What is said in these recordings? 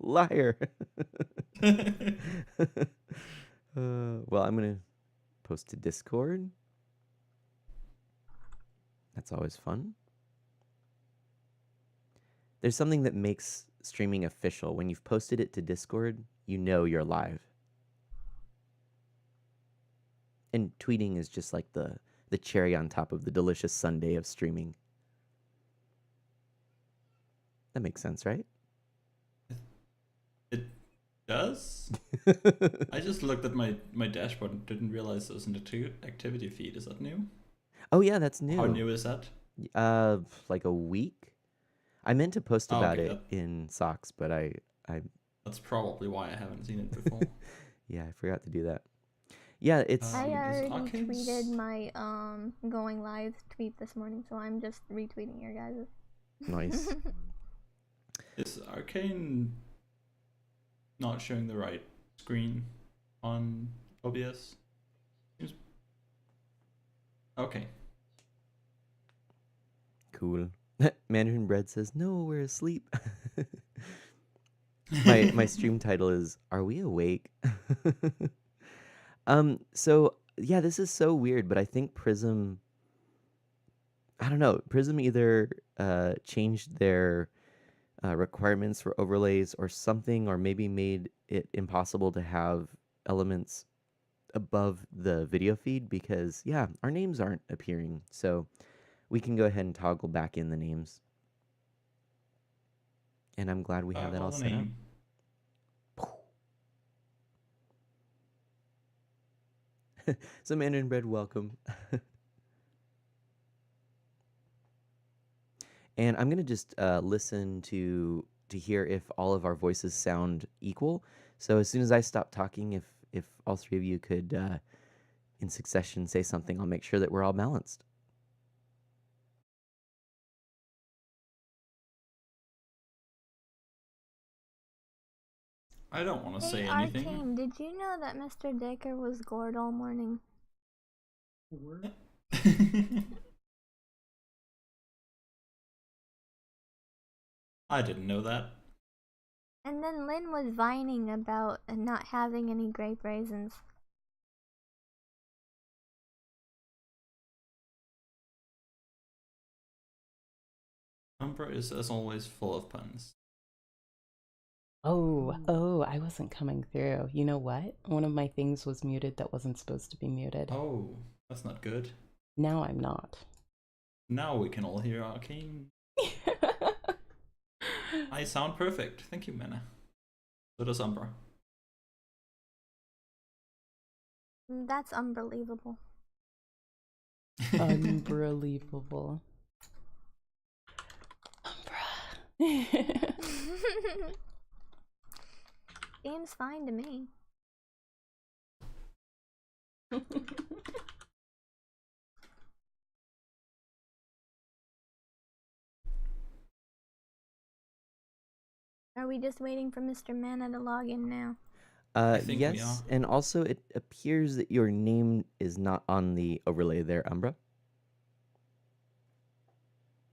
Liar. Well, I'm gonna post to Discord. That's always fun. There's something that makes streaming official. When you've posted it to Discord, you know you're live. And tweeting is just like the cherry on top of the delicious sundae of streaming. That makes sense, right? It does? I just looked at my dashboard and didn't realize there was an activity feed. Is that new? Oh yeah, that's How new. new is that? Like a week. I meant to post Oh, about okay, it in Socks, but I that's probably why I haven't seen it before. yeah, I forgot to do that. Yeah, it's I already Arcane's... tweeted my going live tweet this morning, so I'm just retweeting your guys'. nice. Is Arcane not showing the right screen on OBS? Okay. Cool. Mandarin Bread says, "No, we're asleep." my stream title is "Are we awake?" So yeah, this is so weird, but I think Prism, I don't know, Prism either changed their requirements for overlays or something, or maybe made it impossible to have elements above the video feed because yeah, our names aren't appearing. So we can go ahead and toggle back in the names. And I'm glad we have that all set up. So Mandarin Bread, welcome. And I'm gonna just listen to hear if all of our voices sound equal. So as soon as I stop talking, if all three of you could in succession say something, I'll make sure that we're all balanced. I don't want to say Hey, anything. Arcane, did you know that Mr. Dicker was gored all morning? I didn't know that. And then Lynn was whining about not having any grape raisins. Umbra is, as always, full of puns. Oh, I wasn't coming through. You know what? One of my things was muted that wasn't supposed to be muted. Oh, that's not good. Now I'm not. Now we can all hear Arcane. I sound perfect. Thank you, Mana. So does Umbra. That's unbelievable. Unbelievable. Umbra. Seems fine to me. Are we just waiting for Mr. Mana to log in now? Yes, and also it appears that your name is not on the overlay there, Umbra.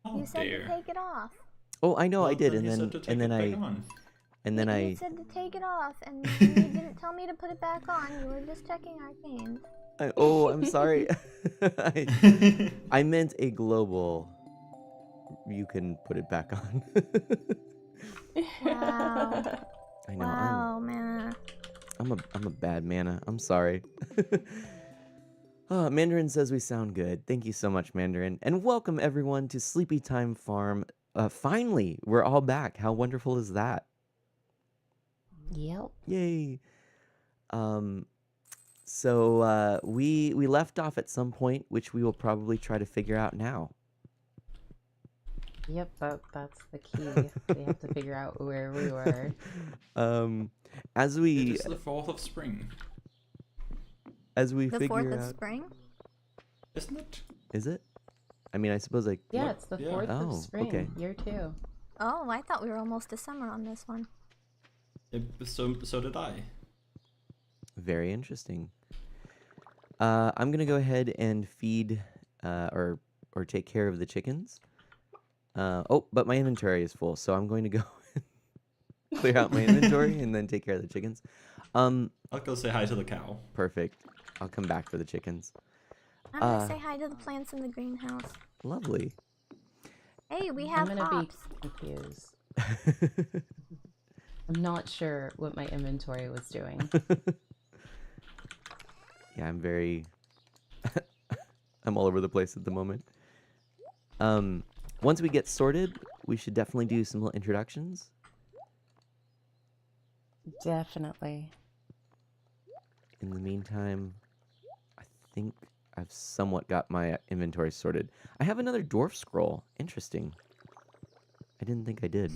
Oh, you said to take it off. Oh, I know, well, I did, then and then You said to take it off, and you didn't tell me to put it back on. You were just checking Arcane. Oh, I'm sorry. I meant a global. You can put it back on. Wow. I know. Wow, Mana. I'm a bad Mana. I'm sorry. Oh, Mandarin says we sound good. Thank you so much, Mandarin, and welcome everyone to Sleepy Time Farm. Finally, we're all back. How wonderful is that? Yep. Yay. So we left off at some point, which we will probably try to figure out now. Yep, that's the key. We have to figure out where we were. As we... It is the 4th of spring. As we the figure 4th out... of spring? Isn't it? Is it? I mean, I suppose like... Yeah, it's the 4th of spring, okay. year 2. Oh, I thought we were almost to summer on this one. So did I. Very interesting. I'm gonna go ahead and feed or take care of the chickens. Oh, but my inventory is full, so I'm going to go clear out my inventory and then take care of the chickens. I'll go say hi to the cow. Perfect. I'll come back for the chickens. I'm gonna say hi to the plants in the greenhouse. Lovely. Hey, we I'm have gonna hops. be confused. I'm not sure what my inventory was doing. Yeah, I'm very... I'm all over the place at the moment. Once we get sorted, we should definitely do some little introductions. Definitely. In the meantime, I think I've somewhat got my inventory sorted. I have another dwarf scroll. Interesting. I didn't think I did.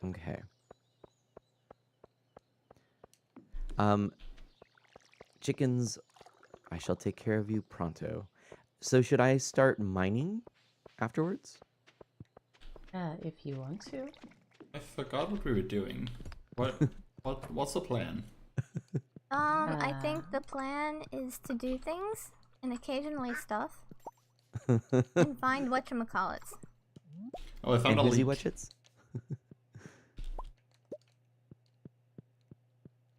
Okay. Chickens, I shall take care of you pronto. So should I start mining afterwards? If you want to. I forgot what we were doing. What's the plan? I think the plan is to do things and occasionally stuff and find whatchamacallits. Oh, I found And a busy leak. witchets?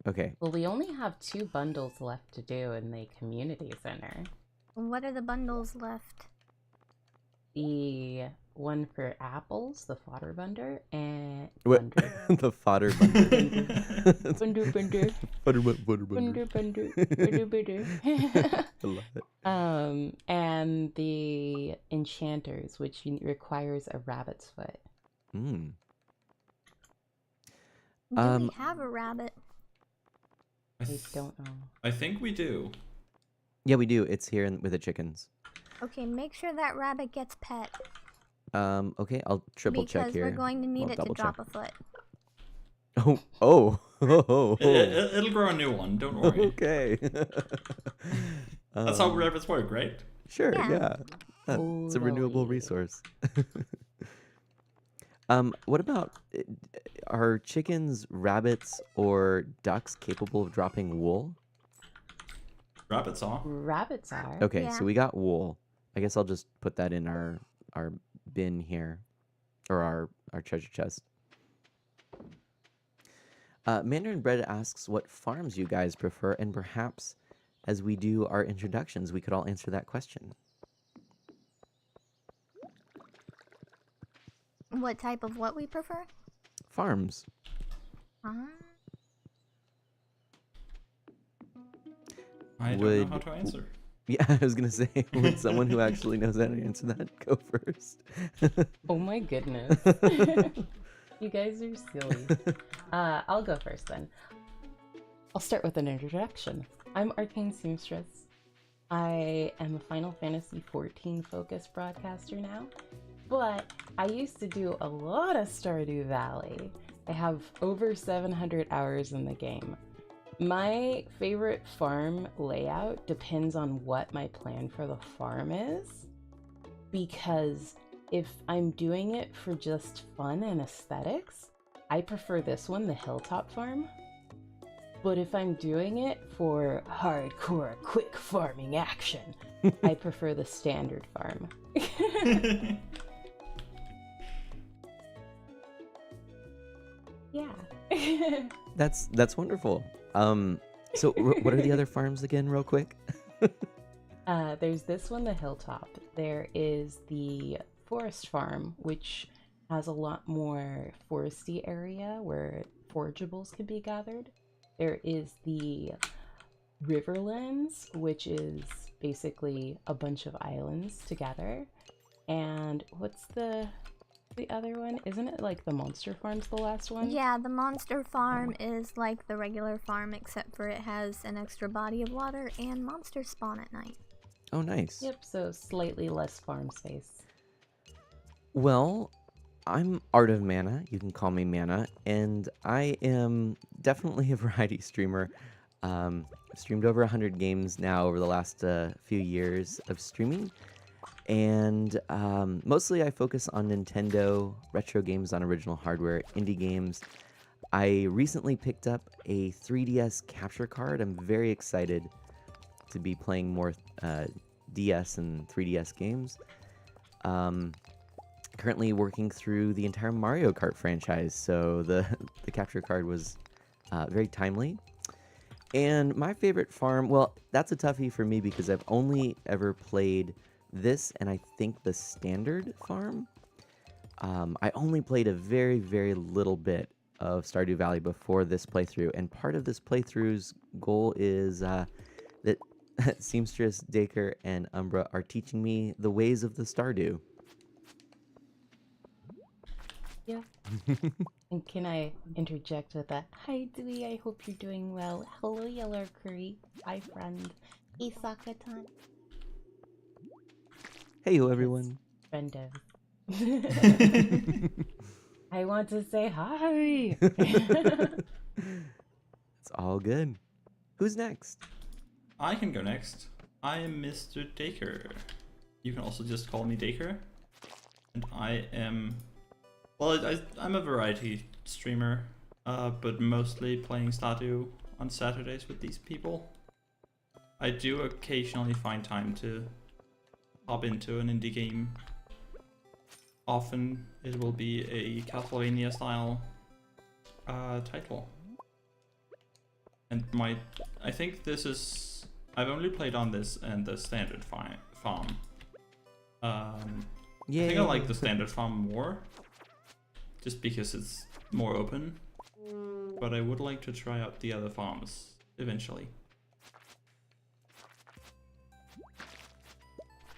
Okay. Well, we only have 2 bundles left to do in the community center. What are the bundles left? The one for apples, the fodder bunder, and What? The fodder bunder. bunder bunder. Butter, butter, Bunder butter. bunder. Bunder I love it. and the enchanters, which requires a rabbit's foot. Mm. Do we have a rabbit? I don't know. I think we do. Yeah, we do. It's here with the chickens. Okay, make sure that rabbit gets pet. Okay, I'll triple check here. Because we're going to need Well, it to double drop check. a foot. Oh, oh, oh, It'll grow a new one. Don't worry. Okay. That's how rabbits work, right? Sure, Yeah. yeah. It's a renewable Totally. resource. What about, are chickens, rabbits, or ducks capable of dropping wool? Rabbits are. Rabbits are. Okay, Yeah. so we got wool. I guess I'll just put that in our bin here, or our treasure chest. Mandarin Bread asks what farms you guys prefer, and perhaps as we do our introductions, we could all answer that question. What type of what we prefer? Farms. I don't Would- know how to answer. Yeah, I was gonna say, would someone who actually knows how to answer that go first? Oh my goodness. You guys are silly. I'll go first then. I'll start with an introduction. I'm Arcane Seamstress. I am a Final Fantasy XIV focused broadcaster now, but I used to do a lot of Stardew Valley. I have over 700 hours in the game. My favorite farm layout depends on what my plan for the farm is, because if I'm doing it for just fun and aesthetics, I prefer this one, the Hilltop Farm. But if I'm doing it for hardcore, quick farming action, I prefer the Standard Farm. Yeah. That's wonderful. So what are the other farms again, real quick? There's this one, the Hilltop. There is the Forest Farm, which has a lot more foresty area where forageables can be gathered. There is the Riverlands, which is basically a bunch of islands together. And what's the other one? Isn't it like the Monster Farm's the last one? Yeah, the monster farm is like the regular farm, except for it has an extra body of water and monsters spawn at night. Oh, nice. Yep, so slightly less farm space. Well, I'm Art of Mana. You can call me Mana, and I am definitely a variety streamer. I've streamed over 100 games now over the last few years of streaming, and mostly I focus on Nintendo, retro games on original hardware, indie games. I recently picked up a 3DS capture card. I'm very excited to be playing more DS and 3DS games. Currently working through the entire Mario Kart franchise, so the the capture card was very timely. And my favorite farm, well, that's a toughie for me because I've only ever played this and I think the standard farm. I only played a very, very little bit of Stardew Valley before this playthrough, and part of this playthrough's goal is that Seamstress, Dacre, and Umbra are teaching me the ways of the Stardew. Yeah. And can I interject with a hi Dewey, I hope you're doing well. Hello Yellow Curry. Hi friend. Hey Sakatan. Hey, everyone. Friend of. I want to say hi. It's all good. Who's next? I can go next. I am Mr. Dacre. You can also just call me Dacre. And I am... Well, I'm a variety streamer, but mostly playing Stardew on Saturdays with these people. I do occasionally find time to hop into an indie game. Often it will be a Castlevania style title. And I think this is... I've only played on this and the standard farm. I think I like the standard farm more, just because it's more open. But I would like to try out the other farms eventually.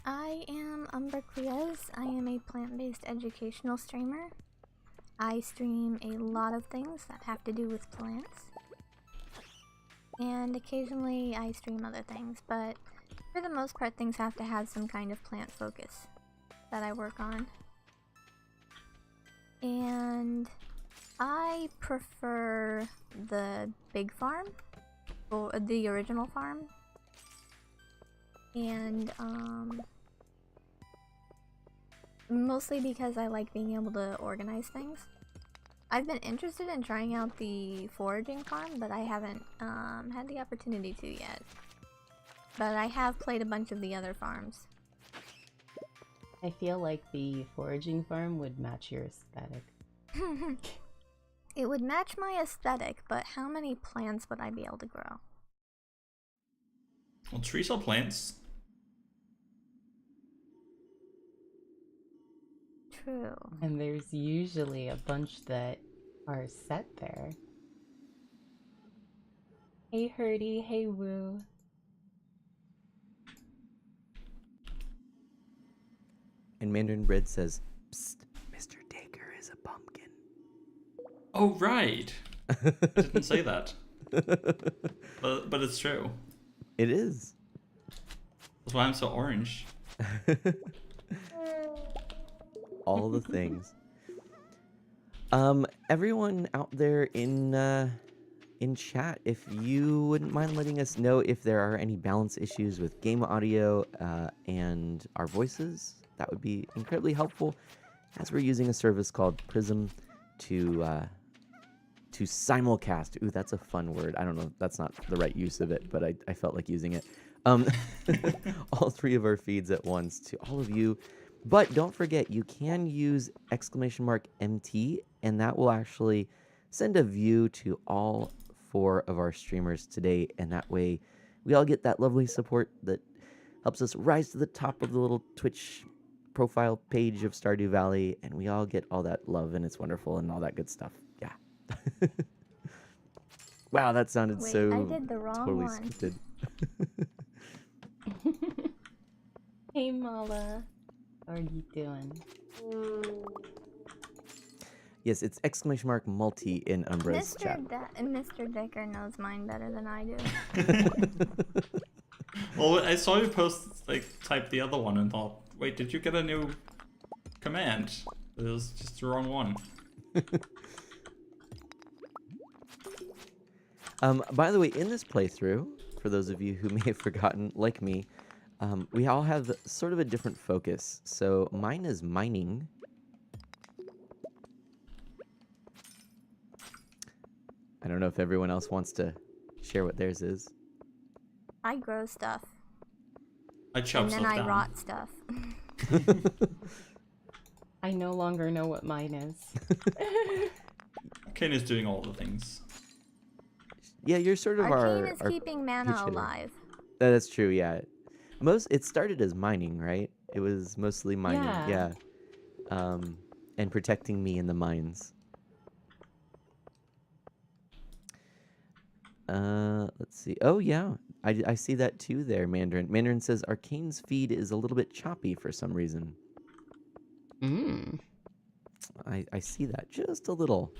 I am Umbra Quiaz. I am a plant-based educational streamer. I stream a lot of things that have to do with plants. And occasionally I stream other things, but for the most part things have to have some kind of plant focus that I work on. And I prefer the big farm, or the original farm. And mostly because I like being able to organize things. I've been interested in trying out the foraging farm, but I haven't had the opportunity to yet. But I have played a bunch of the other farms. I feel like the foraging farm would match your aesthetic. It would match my aesthetic, but how many plants would I be able to grow? Well, trees are plants. True. And there's usually a bunch that are set there. Hey Hurdy, hey Woo. And Mandarin Bread says, "Psst, Mr. Dacre is a pumpkin." Oh, right. I didn't say that. But it's true. It is. That's why I'm so orange. All the things. Everyone out there in chat, if you wouldn't mind letting us know if there are any balance issues with game audio and our voices, that would be incredibly helpful, as we're using a service called Prism to simulcast. Ooh, that's a fun word. I don't know, that's not the right use of it, but I felt like using it. All three of our feeds at once to all of you. But don't forget, you can use !MT, and that will actually send a view to all 4 of our streamers today, and that way we all get that lovely support that helps us rise to the top of the little Twitch profile page of Stardew Valley, and we all get all that love, and it's wonderful, and all that good stuff. Yeah. Wow, that sounded Wait, so I did the wrong totally one. scripted. Hey Mala. How are you doing? Yes, it's !multi in Umbra's chat. Mr. Dicker knows mine better than I do. Well, I saw you post, type the other one and thought, wait, did you get a new command? It was just the wrong one. By the way, in this playthrough, for those of you who may have forgotten, like me, we all have sort of a different focus. So mine is mining. I don't know if everyone else wants to share what theirs is. I grow stuff. I chop And stuff then I down. rot stuff. I no longer know what mine is. Kane is doing all the things. Yeah, you're sort of Arcane is our keeping mana pitch hitter. alive. That's true, yeah. It started as mining, right? It was mostly mining, Yeah. and protecting me in the mines. Let's see. Oh yeah, I see that too there, Mandarin. Mandarin says Arcane's feed is a little bit choppy for some reason. Mm. I see that just a little.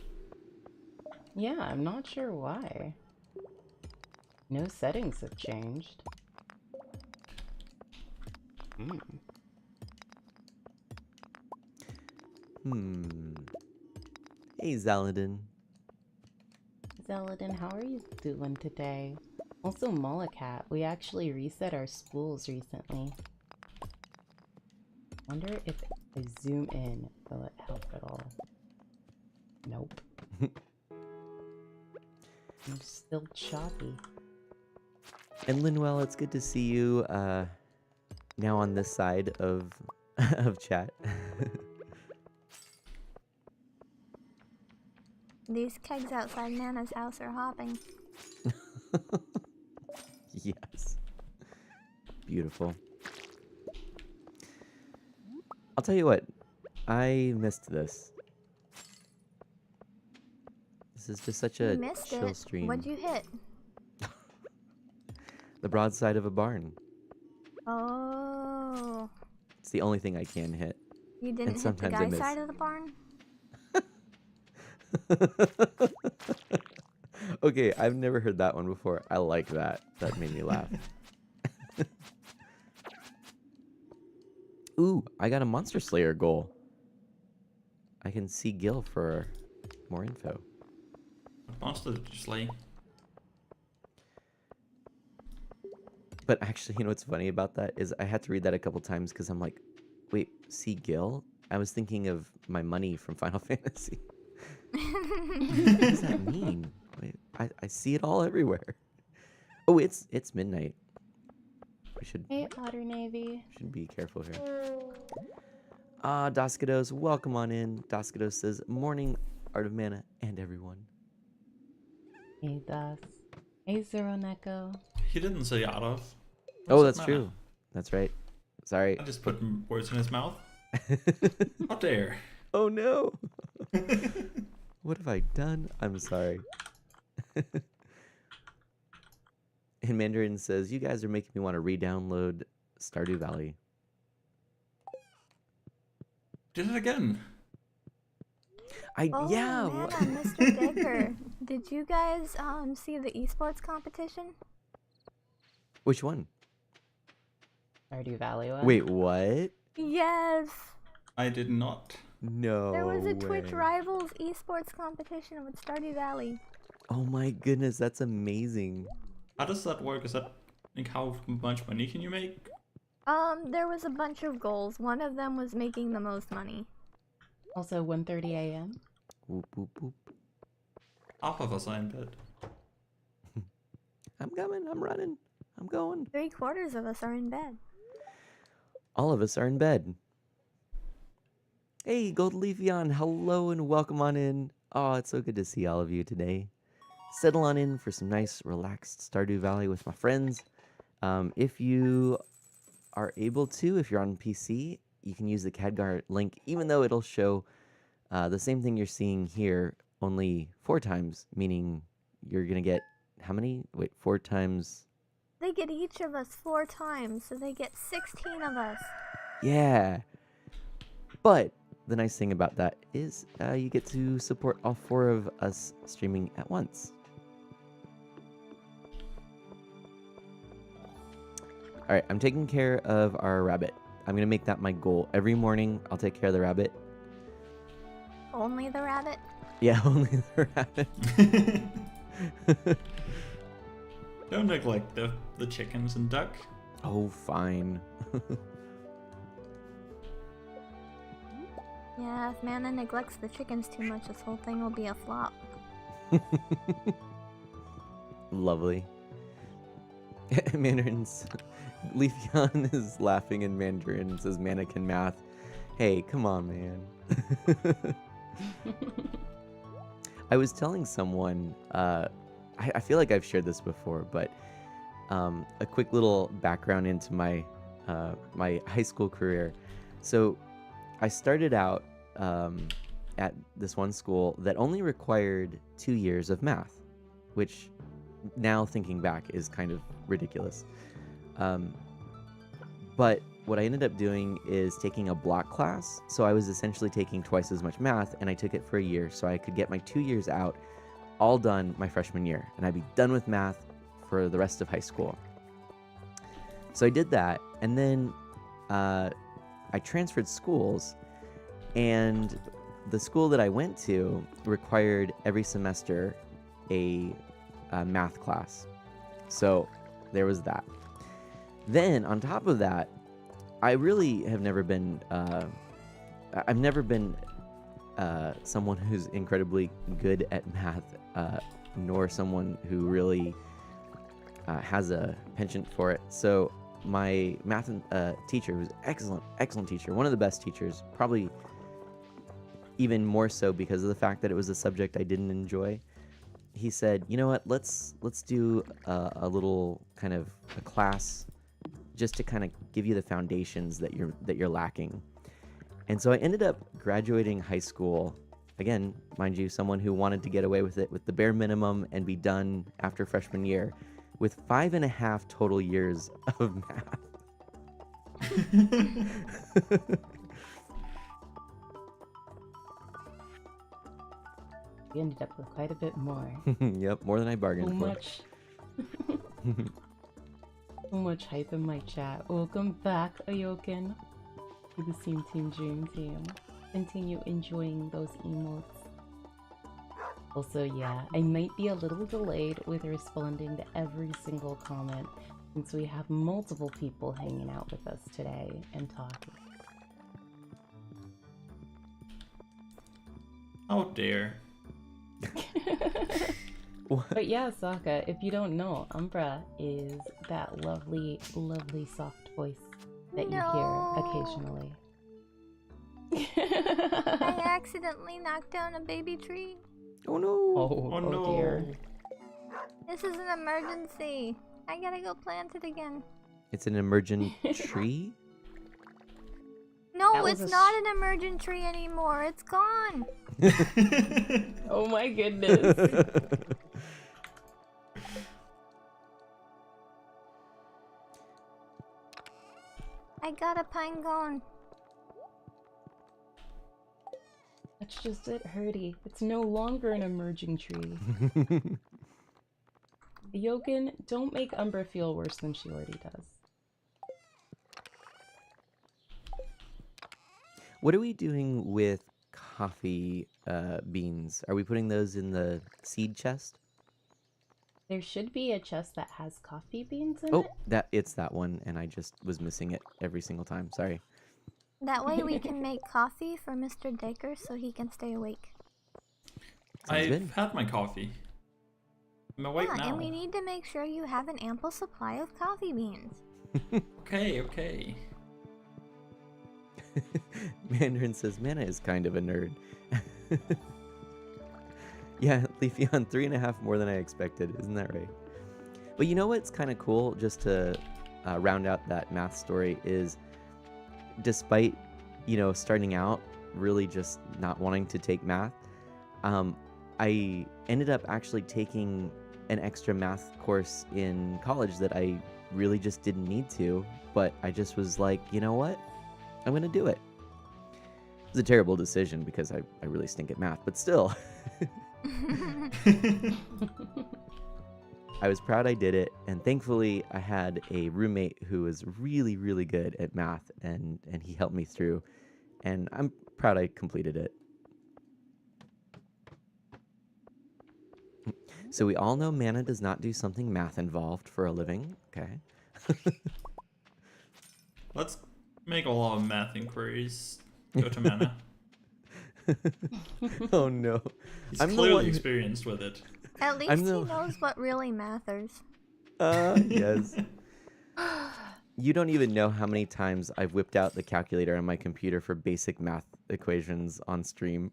Yeah, I'm not sure why. No settings have changed. Hmm. Hey, Zaladin. Zeladin, how are you doing today? Also, Molacat, we actually reset our spools recently. Wonder if I zoom in, will it help at all? Nope. I'm still choppy. And Linwell, it's good to see you now on this side of of chat. These kegs outside Nana's house are hopping. Yes. Beautiful. I'll tell you what, I missed this. This is just such You a missed chill it. stream. What'd you hit? The broadside of a barn. Oh. It's the only thing I can hit. You didn't hit the sometimes I guy's miss. side of the barn? Okay, I've never heard that one before. I like that. That made me laugh. Ooh, I got a Monster Slayer goal. I can see Gil for more info. What monster did you slay? But actually, you know what's funny about that is I had to read that a couple times because I'm like, wait, see Gil? I was thinking of my money from Final Fantasy. What does that mean? Wait, I see it all everywhere. Oh, it's midnight. We should Hey, Otter Navy. be careful here. Ah, Doskados, welcome on in. Doskados says, morning, Art of Mana, and everyone. Hey, Das. Hey, Zero Neko. He didn't say out of. Oh, What's that's that true. matter? That's right. Sorry. I just put words in his mouth. How dare. Oh no. What have I done? I'm sorry. And Mandarin says, you guys are making me want to re-download Stardew Valley. Did it again. Oh, Yeah. Nana, Mr. Decker. Did you guys see the esports competition? Which one? Stardew Valley one. Wait, what? Yes. I did not. No There was a Twitch way. Rivals esports competition with Stardew Valley. Oh my goodness, that's amazing. How does that work? Is that like how much money can you make? There was a bunch of goals. One of them was making the most money. Also, 1:30 a.m. Whoop, whoop, whoop. Half of us are in bed. I'm coming. I'm running. I'm going. 3/4 of us are in bed. All of us are in bed. Hey, Gold Leafeon, hello and welcome on in. Oh, it's so good to see all of you today. Settle on in for some nice, relaxed Stardew Valley with my friends. If you are able to, if you're on PC, you can use the Khadgar link, even though it'll show the same thing you're seeing here, only 4 times, meaning you're going to get how many? Wait, 4 times. They get each of us 4 times, so they get 16 of us. Yeah. But the nice thing about that is you get to support all 4 of us streaming at once. All right, I'm taking care of our rabbit. I'm going to make that my goal. Every morning, I'll take care of the rabbit. Only the rabbit? Yeah, only the rabbit. Don't neglect the chickens and duck. Oh, fine. Yeah, if Mana neglects the chickens too much, this whole thing will be a flop. Lovely. Mandarin's Leafeon is laughing and Mandarin says mannequin math. Hey, come on, man. I was telling someone, I feel like I've shared this before, but a quick little background into my my high school career. So I started out at this one school that only required 2 years of math, which now thinking back is kind of ridiculous. But what I ended up doing is taking a block class. So I was essentially taking twice as much math, and I took it for a year so I could get my 2 years out, all done my freshman year, and I'd be done with math for the rest of high school. So I did that, and then I transferred schools, and the school that I went to required every semester a math class. So there was that. Then on top of that, I really have never been, I've never been someone who's incredibly good at math, nor someone who really has a penchant for it. So my math teacher was excellent teacher, one of the best teachers, probably even more so because of the fact that it was a subject I didn't enjoy. He said, you know what, let's do a little kind of a class just to kind of give you the foundations that you're lacking. And so I ended up graduating high school, again, mind you, someone who wanted to get away with it with the bare minimum and be done after freshman year, with 5.5 total years of math. You ended up with quite a bit more. Yep, more than I So bargained for. much. So much hype in my chat. Welcome back, Ayoken, to the Team Dream Team. Continue enjoying those emotes. Also, yeah, I might be a little delayed with responding to every single comment since we have multiple people hanging out with us today and talking. Oh dear. But yeah, Sokka, if you don't know, Umbra is that lovely, lovely soft voice that you hear occasionally. I accidentally knocked down a baby tree. Oh no! Oh no. Dear. This is an emergency. I gotta go plant it again. It's an emergent tree? No, That was it's a not an emergent tree anymore. It's gone. Oh my goodness. I got a pine cone. That's just it, Hurdy. It's no longer an emerging tree. Yoken, don't make Umbra feel worse than she already does. What are we doing with coffee beans? Are we putting those in the seed chest? There should be a chest that has coffee beans in Oh, it. it's that one, and I just was missing it every single time. Sorry. That way we can make coffee for Mr. Dacre so he can stay awake. Sounds good. I've had my coffee. I'm awake Yeah, now. and we need to make sure you have an ample supply of coffee beans. Okay. Mandarin says Mana is kind of a nerd. Yeah, Leafeon, 3.5 more than I expected. Isn't that right? But you know what's kind of cool, just to round out that math story, is despite, starting out really just not wanting to take math, I ended up actually taking an extra math course in college that I really just didn't need to, but I just was like, you know what? I'm going to do it. It was a terrible decision because I really stink at math, but still. I was proud I did it, and thankfully I had a roommate who was really, really good at math, and he helped me through, and I'm proud I completed it. So we all know Mana does not do something math involved for a living, okay? Let's make a lot of math inquiries. Go to Mana. Oh no. He's I'm the clearly one who- experienced with it. At least I'm he the- knows what really matters. Yes. You don't even know how many times I've whipped out the calculator on my computer for basic math equations on stream.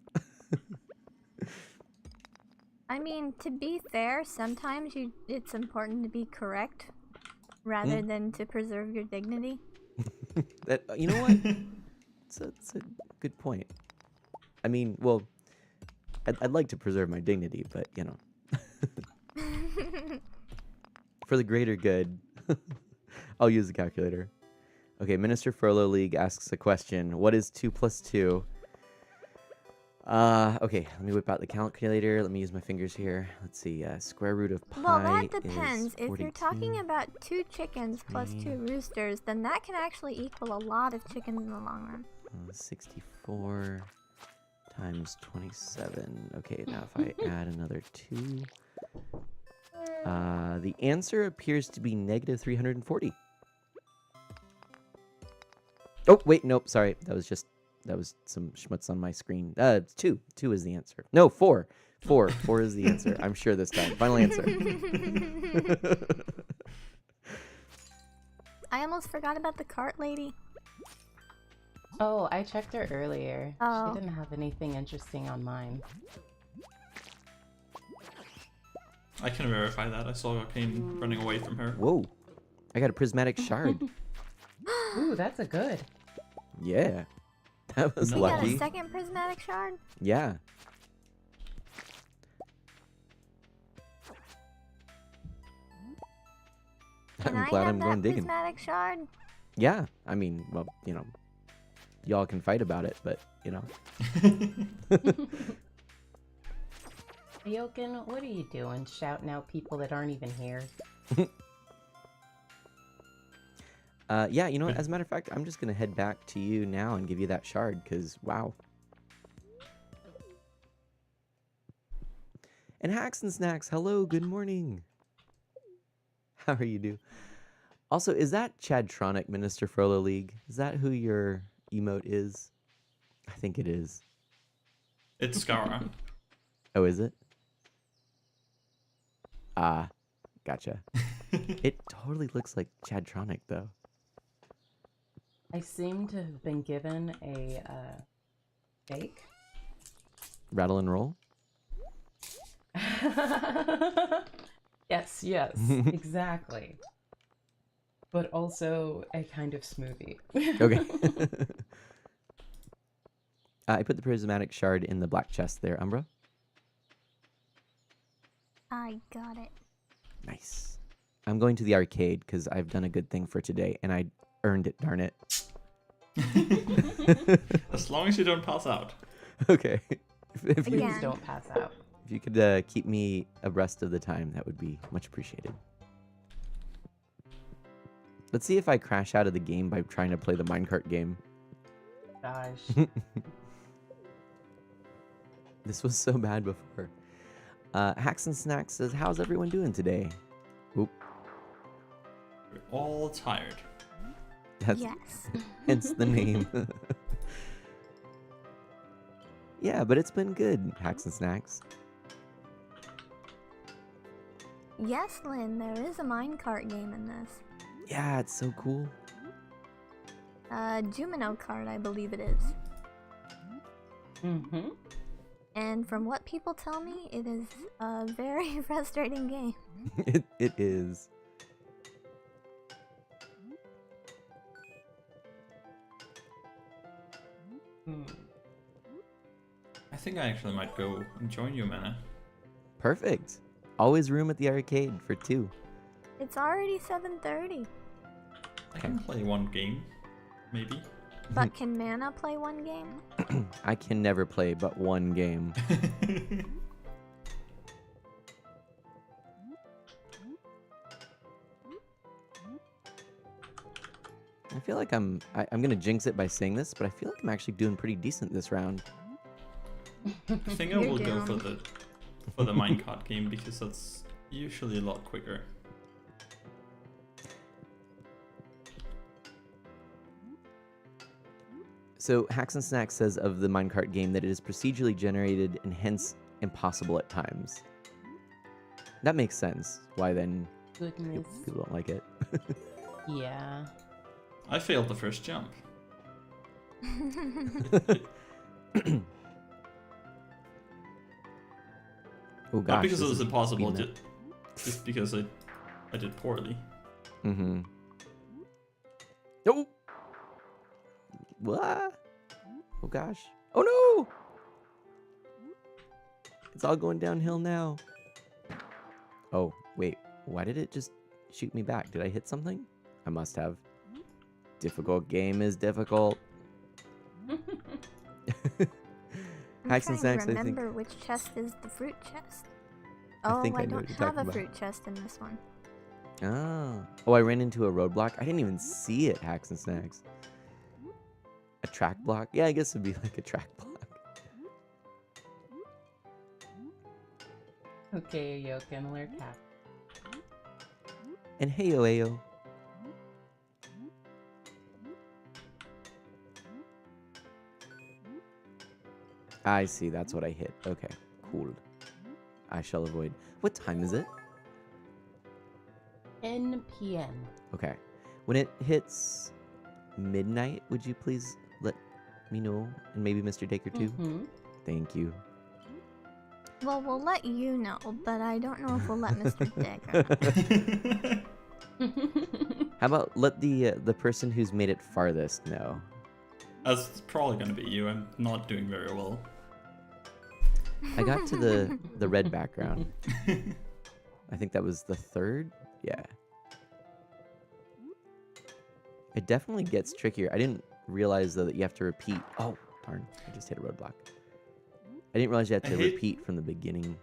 I mean, to be fair, sometimes it's important to be correct rather Mm. than to preserve your dignity. That you know what? It's a good point. I mean, well, I'd like to preserve my dignity, but you know, for the greater good, I'll use the calculator. Okay, Minister Furlough League asks a question. What is 2 plus 2? Okay, let me whip out the calculator. Let me use my fingers here. Let's see. Square root of pi Well, that is depends. If you're talking 42. about 2 chickens plus 2 roosters, then that can actually equal a lot of chickens in the long run. 64 times 27. Okay, now if I add another 2. The answer appears to be negative 340. Oh, wait, nope, sorry. That was some schmutz on my screen. It's 2. 2 is the answer. No, 4. 4. 4 is the answer. I'm sure this time. Final answer. I almost forgot about the cart lady. Oh, I checked her earlier. Oh. She didn't have anything interesting on mine. I can verify that. I saw Arcane running away from her. Whoa. I got a prismatic shard. Ooh, that's a good. Yeah. That was No. We got lucky. a second prismatic shard? Yeah. Can I'm I glad have I'm that going digging. prismatic shard? Yeah. I mean, well, you know, y'all can fight about it, but, you know. Yokin, what are you doing? Shouting out people that aren't even here. Yeah, you know what? As a matter of fact, I'm just going to head back to you now and give you that shard, because, wow. And Hacks and Snacks, hello, good morning. How are you do? Also, is that Chadtronic, Minister Frollo League? Is that who your emote is? I think it is. It's Scara. Oh, is it? Ah, gotcha. It totally looks like Chadtronic, though. I seem to have been given a fake. Rattle and roll? Yes, exactly. But also a kind of smoothie. Okay. I put the prismatic shard in the black chest there, Umbra. I got it. Nice. I'm going to the arcade because I've done a good thing for today, and I earned it, darn it. As long as you don't pass out. Okay. If you, Please don't pass out. if you could keep me abreast of the time, that would be much appreciated. Let's see if I crash out of the game by trying to play the minecart game. Gosh. This was so bad before. Hacks and Snacks says, how's everyone doing today? Oop, We're all tired. that's Yes. hence the name. Yeah, but it's been good, Hacks and Snacks. Yes, Lynn, there is a minecart game in this. Yeah, it's so cool. Jumino cart, I believe it is. Mm-hmm. And from what people tell me, it is a very frustrating game. It is. Hmm. I think I actually might go and join you, Mana. Perfect. Always room at the arcade for 2. It's already 7:30. I can play one game, maybe. But can Mana play one game? I can never play but one game. I feel like I'm gonna jinx it by saying this, but I feel like I'm actually doing pretty decent this round. I think I You're will go down. for the minecart game because that's usually a lot quicker. So Hacks and Snacks says of the minecart game that it is procedurally generated and hence impossible at times. That makes sense. Why then Goodness. People don't like it. Yeah. I failed the first jump. Oh gosh. Not because it this was is impossible, speeding up. just because I did poorly. Mm-hmm. Oh! What? Oh gosh. Oh no! It's all going downhill now. Oh, wait. Why did it just shoot me back? Did I hit something? I must have. Difficult game is difficult. I'm Hacks and trying to Snacks, I think. remember which chest is the fruit chest. I Oh, think I I know don't what you're have talking a about. fruit chest in this one. Ah. Oh, I ran into a roadblock. I didn't even see it, Hacks and Snacks. A track block? Yeah, I guess it'd be like a track block. Okay, Yo can learn cap. And heyo, heyo. I see, that's what I hit. Okay, cool. I shall avoid. What time is it? 10 p.m. Okay. When it hits midnight, would you please let me know? And maybe Mr. Daker too? Mhm. Thank you. Well, we'll let you know, but I don't know if we'll let Mr. Dick know. How about let the person who's made it farthest know? That's probably gonna be you. I'm not doing very well. I got to the red background. I think that was the third? Yeah. It definitely gets trickier. I didn't realize, though, that you have to repeat. Oh, darn. I just hit a roadblock. I didn't realize you had I to hate- repeat from the beginning.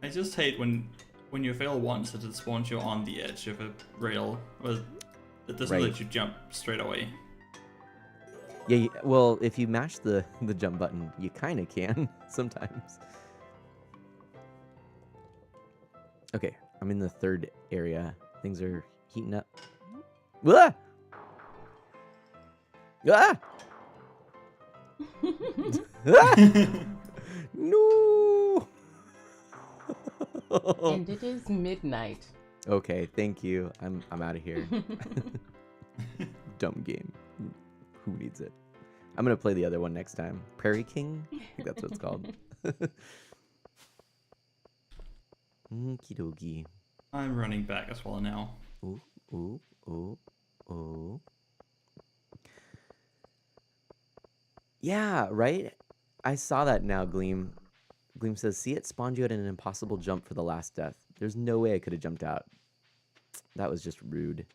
I just hate when you fail once that it spawns you on the edge of a rail. Well, it doesn't Right. let you jump straight away. Yeah, well, if you mash the jump button, you kind of can sometimes. Okay, I'm in the third area. Things are heating up. Ah! Ah! Ah! No! And it is midnight. Okay, thank you. I'm out of here. Dumb game. Who needs it? I'm gonna play the other one next time. Prairie King? I think that's what it's called. Okie dokie. I'm running back as well now. Ooh, ooh, ooh, ooh. Yeah, right? I saw that now, Gleam. Gleam says, see, it spawned you at an impossible jump for the last death. There's no way I could have jumped out. That was just rude.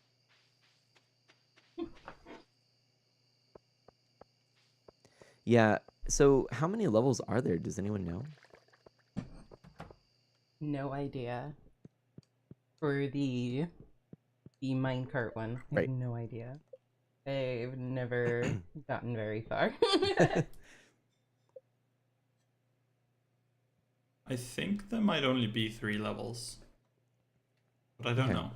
Yeah, so how many levels are there? Does anyone know? No idea. For the minecart one, I Right. have no idea. I've never gotten very far. I think there might only be 3 levels. But I don't Okay. know.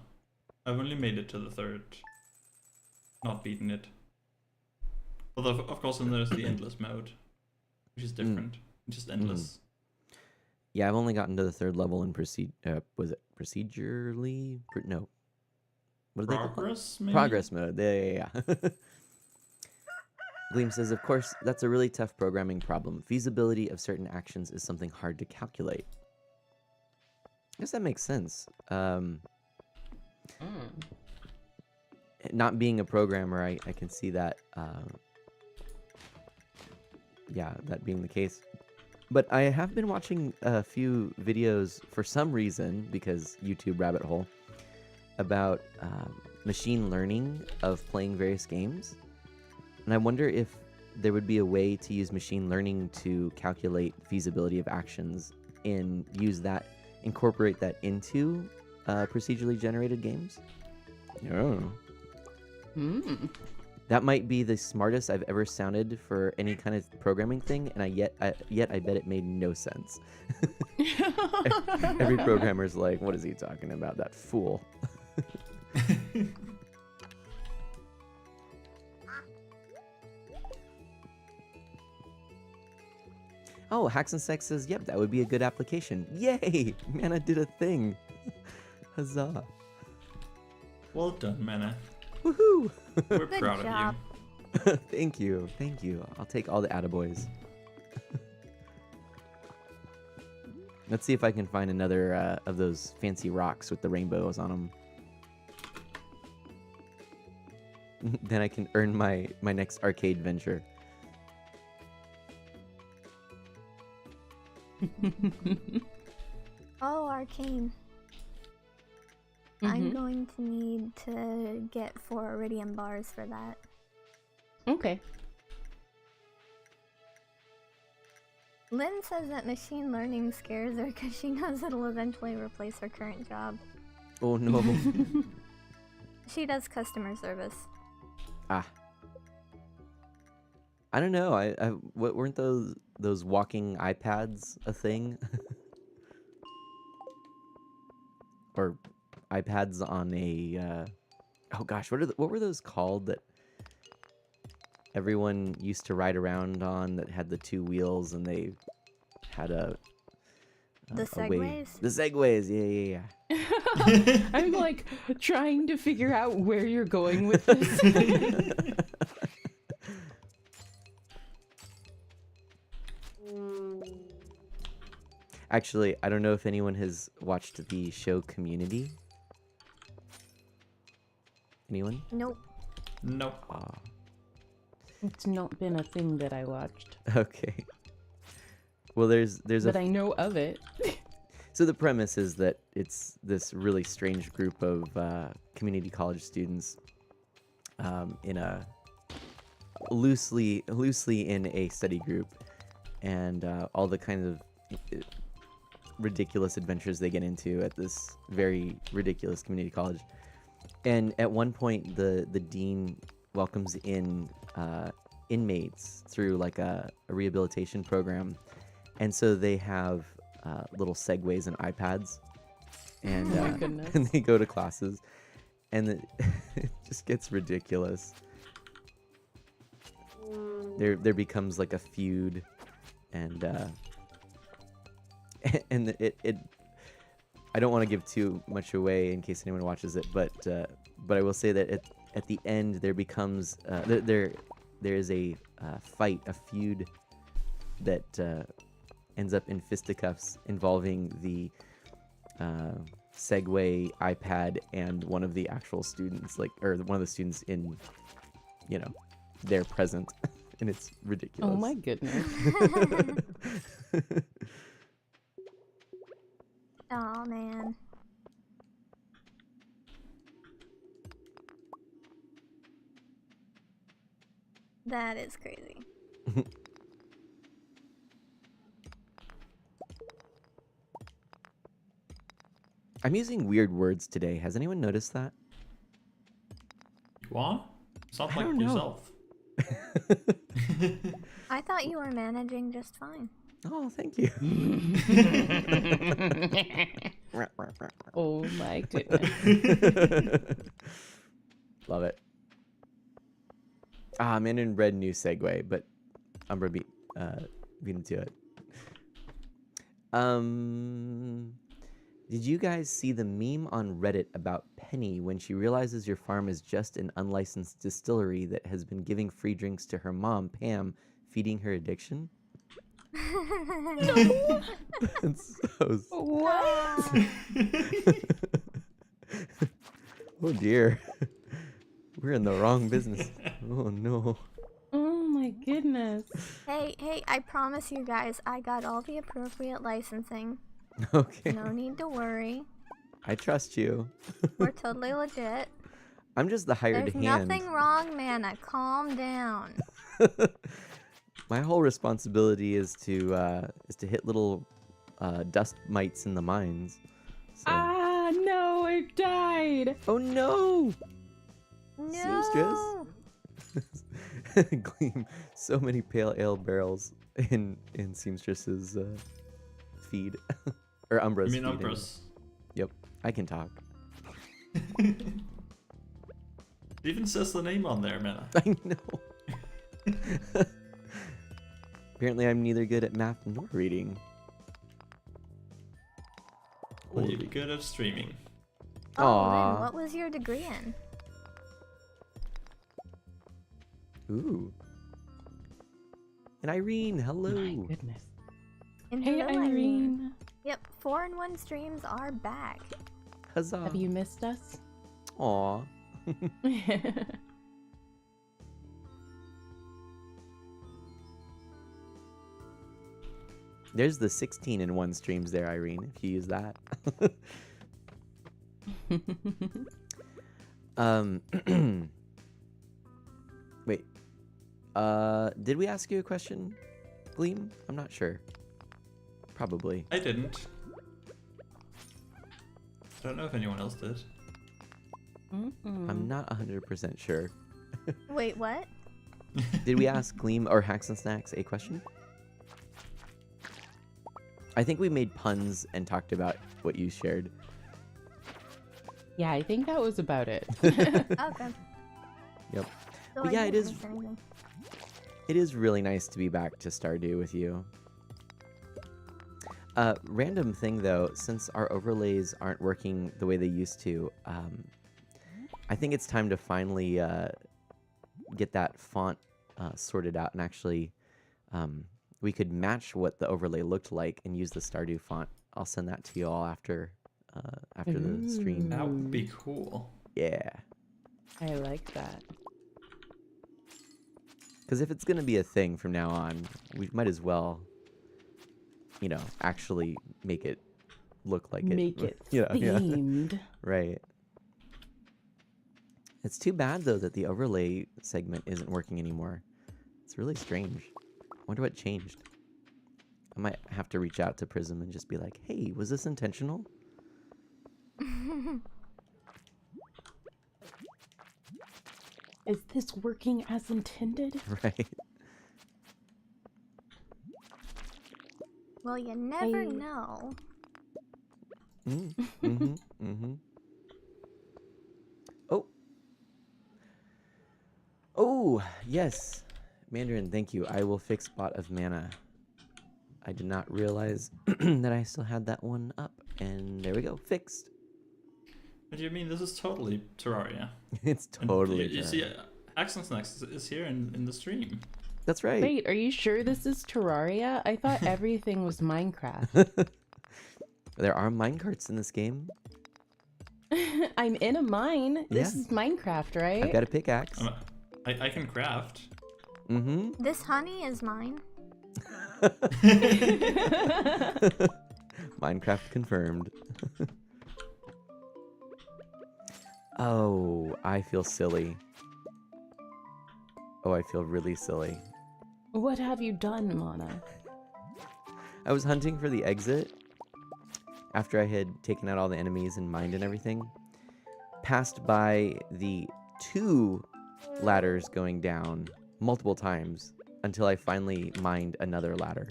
I've only made it to the 3rd. Not beaten it. Although, of course, then there's the endless mode. Which is different. Just endless. Yeah, I've only gotten to the third level in was it procedurally? No. What did they call it? Progress, maybe? Progress mode. Yeah. Gleam says, of course, that's a really tough programming problem. Feasibility of certain actions is something hard to calculate. I guess that makes sense. Not being a programmer, I can see that. Yeah, that being the case. But I have been watching a few videos for some reason, because YouTube rabbit hole, about machine learning of playing various games. And I wonder if there would be a way to use machine learning to calculate feasibility of actions and incorporate that into procedurally generated games. Yeah. That might be the smartest I've ever sounded for any kind of programming thing, and yet I bet it made no sense. Every programmer's like, what is he talking about, that fool? Oh, Hacks and Sex says, yep, that would be a good application. Yay! Man, I did a thing. Huzzah. Well done, Mana. Woohoo! We're Good proud job. of Thank you. Thank you. I'll take all the attaboys. Let's see if I can find another of those fancy rocks with the rainbows on them. Then I can earn my next arcade venture. Oh, arcane. I'm going to need to get 4 iridium bars for that. Okay. Lynn says that machine learning scares her because she knows it'll eventually replace her current job. Oh no. She does customer service. Ah. I don't know. What weren't those walking iPads a thing? Or iPads on a oh gosh, what were those called that everyone used to ride around on that had the 2 wheels and they had The a way. segways? The segways, yeah. I'm like trying to figure out where you're going with this. Actually, I don't know if anyone has watched the show Community. Anyone? Nope. you. Nope. Ah, It's not been a thing that I watched, okay. Well, there's but I know of it. So the premise is that it's this really strange group of community college students in a loosely in a study group, and all the kinds of ridiculous adventures they get into at this very ridiculous community college. And at one point, the dean welcomes in inmates through like a rehabilitation program, and so they have little segways and iPads, and Oh my goodness. and they go to classes, and it just gets ridiculous. There becomes like a feud, and and it I don't want to give too much away in case anyone watches it, but I will say that at the end there becomes there is a fight, a feud that ends up in fisticuffs involving the Segway, iPad, and one of the actual students, or one of the students in, they're present, and it's ridiculous. Oh my goodness. Oh man. That is crazy. I'm using weird words today. Has anyone noticed that? You are? Sound I like don't know. yourself. I thought you were managing just fine. Oh, thank you. Oh my goodness. Love it. Ah, Mandarin Bread new segue, but Umbra beat him to it. Did you guys see the meme on Reddit about Penny when she realizes your farm is just an unlicensed distillery that has been giving free drinks to her mom, Pam, feeding her addiction? It's so... What? Oh dear. We're in the wrong business. Oh no. Oh my goodness. Hey, I promise you guys, I got all the appropriate licensing. Okay. No need to worry. I trust you. We're totally legit. I'm just the hired There's hand. nothing wrong, Mana. Calm down. My whole responsibility is to hit little dust mites in the mines. So. Ah, no, it died. Oh no! No. Gleam so many pale ale barrels in Seamstress's feed. Or Umbra's You mean feed. Umbra's? Yep, I can talk. It even says the name on there, man. I know. Apparently I'm neither good at math nor reading. Well, you're good at streaming. Oh, Aw. Lynn, what was your degree in? Ooh. And Irene, hello. My goodness. And Hey, hello, Irene. Yep, 4-in-1 streams are back. Huzzah. Have you missed us? Aw. There's the 16-in-1 streams there, Irene, if you use that. um, wait. Did we ask you a question, Gleam? I'm not sure. Probably. I didn't. I don't know if anyone else did. I'm not 100% sure. Wait, what? Did we ask Gleam or Hacks and Snacks a question? I think we made puns and talked about what you shared. Yeah, I think that was about it. Okay. Yep. So But I yeah, it didn't is- miss anything. It is really nice to be back to Stardew with you. Random thing though, since our overlays aren't working the way they used to, I think it's time to finally get that font sorted out, and actually we could match what the overlay looked like and use the Stardew font. I'll send that to you all after the stream. That would be cool. Yeah. I like that. Because if it's going to be a thing from now on, we might as well, actually make it look like Make it. it Yeah. themed. Right. It's too bad, though, that the overlay segment isn't working anymore. It's really strange. I wonder what changed. I might have to reach out to Prism and just be like, hey, was this intentional? Is this working as intended? Right. Well, you never I- know. Mm-hmm. Oh. Oh, yes. Mandarin, thank you. I will fix Bot of Mana. I did not realize that I still had that one up. And there we go. Fixed. What do you mean? This is totally Terraria. It's And totally You see, Terraria. Hacks and Snacks is here in the stream. That's right. Wait, are you sure this is Terraria? I thought everything was Minecraft. There are minecarts in this game. I'm in a mine. This Yeah. is Minecraft, right? I've got a pickaxe. I can craft. Mm-hmm. This honey is mine. Minecraft confirmed. Oh, I feel silly. Oh, I feel really silly. What have you done, Mana? I was hunting for the exit after I had taken out all the enemies and mined and everything. Passed by the 2 ladders going down multiple times until I finally mined another ladder.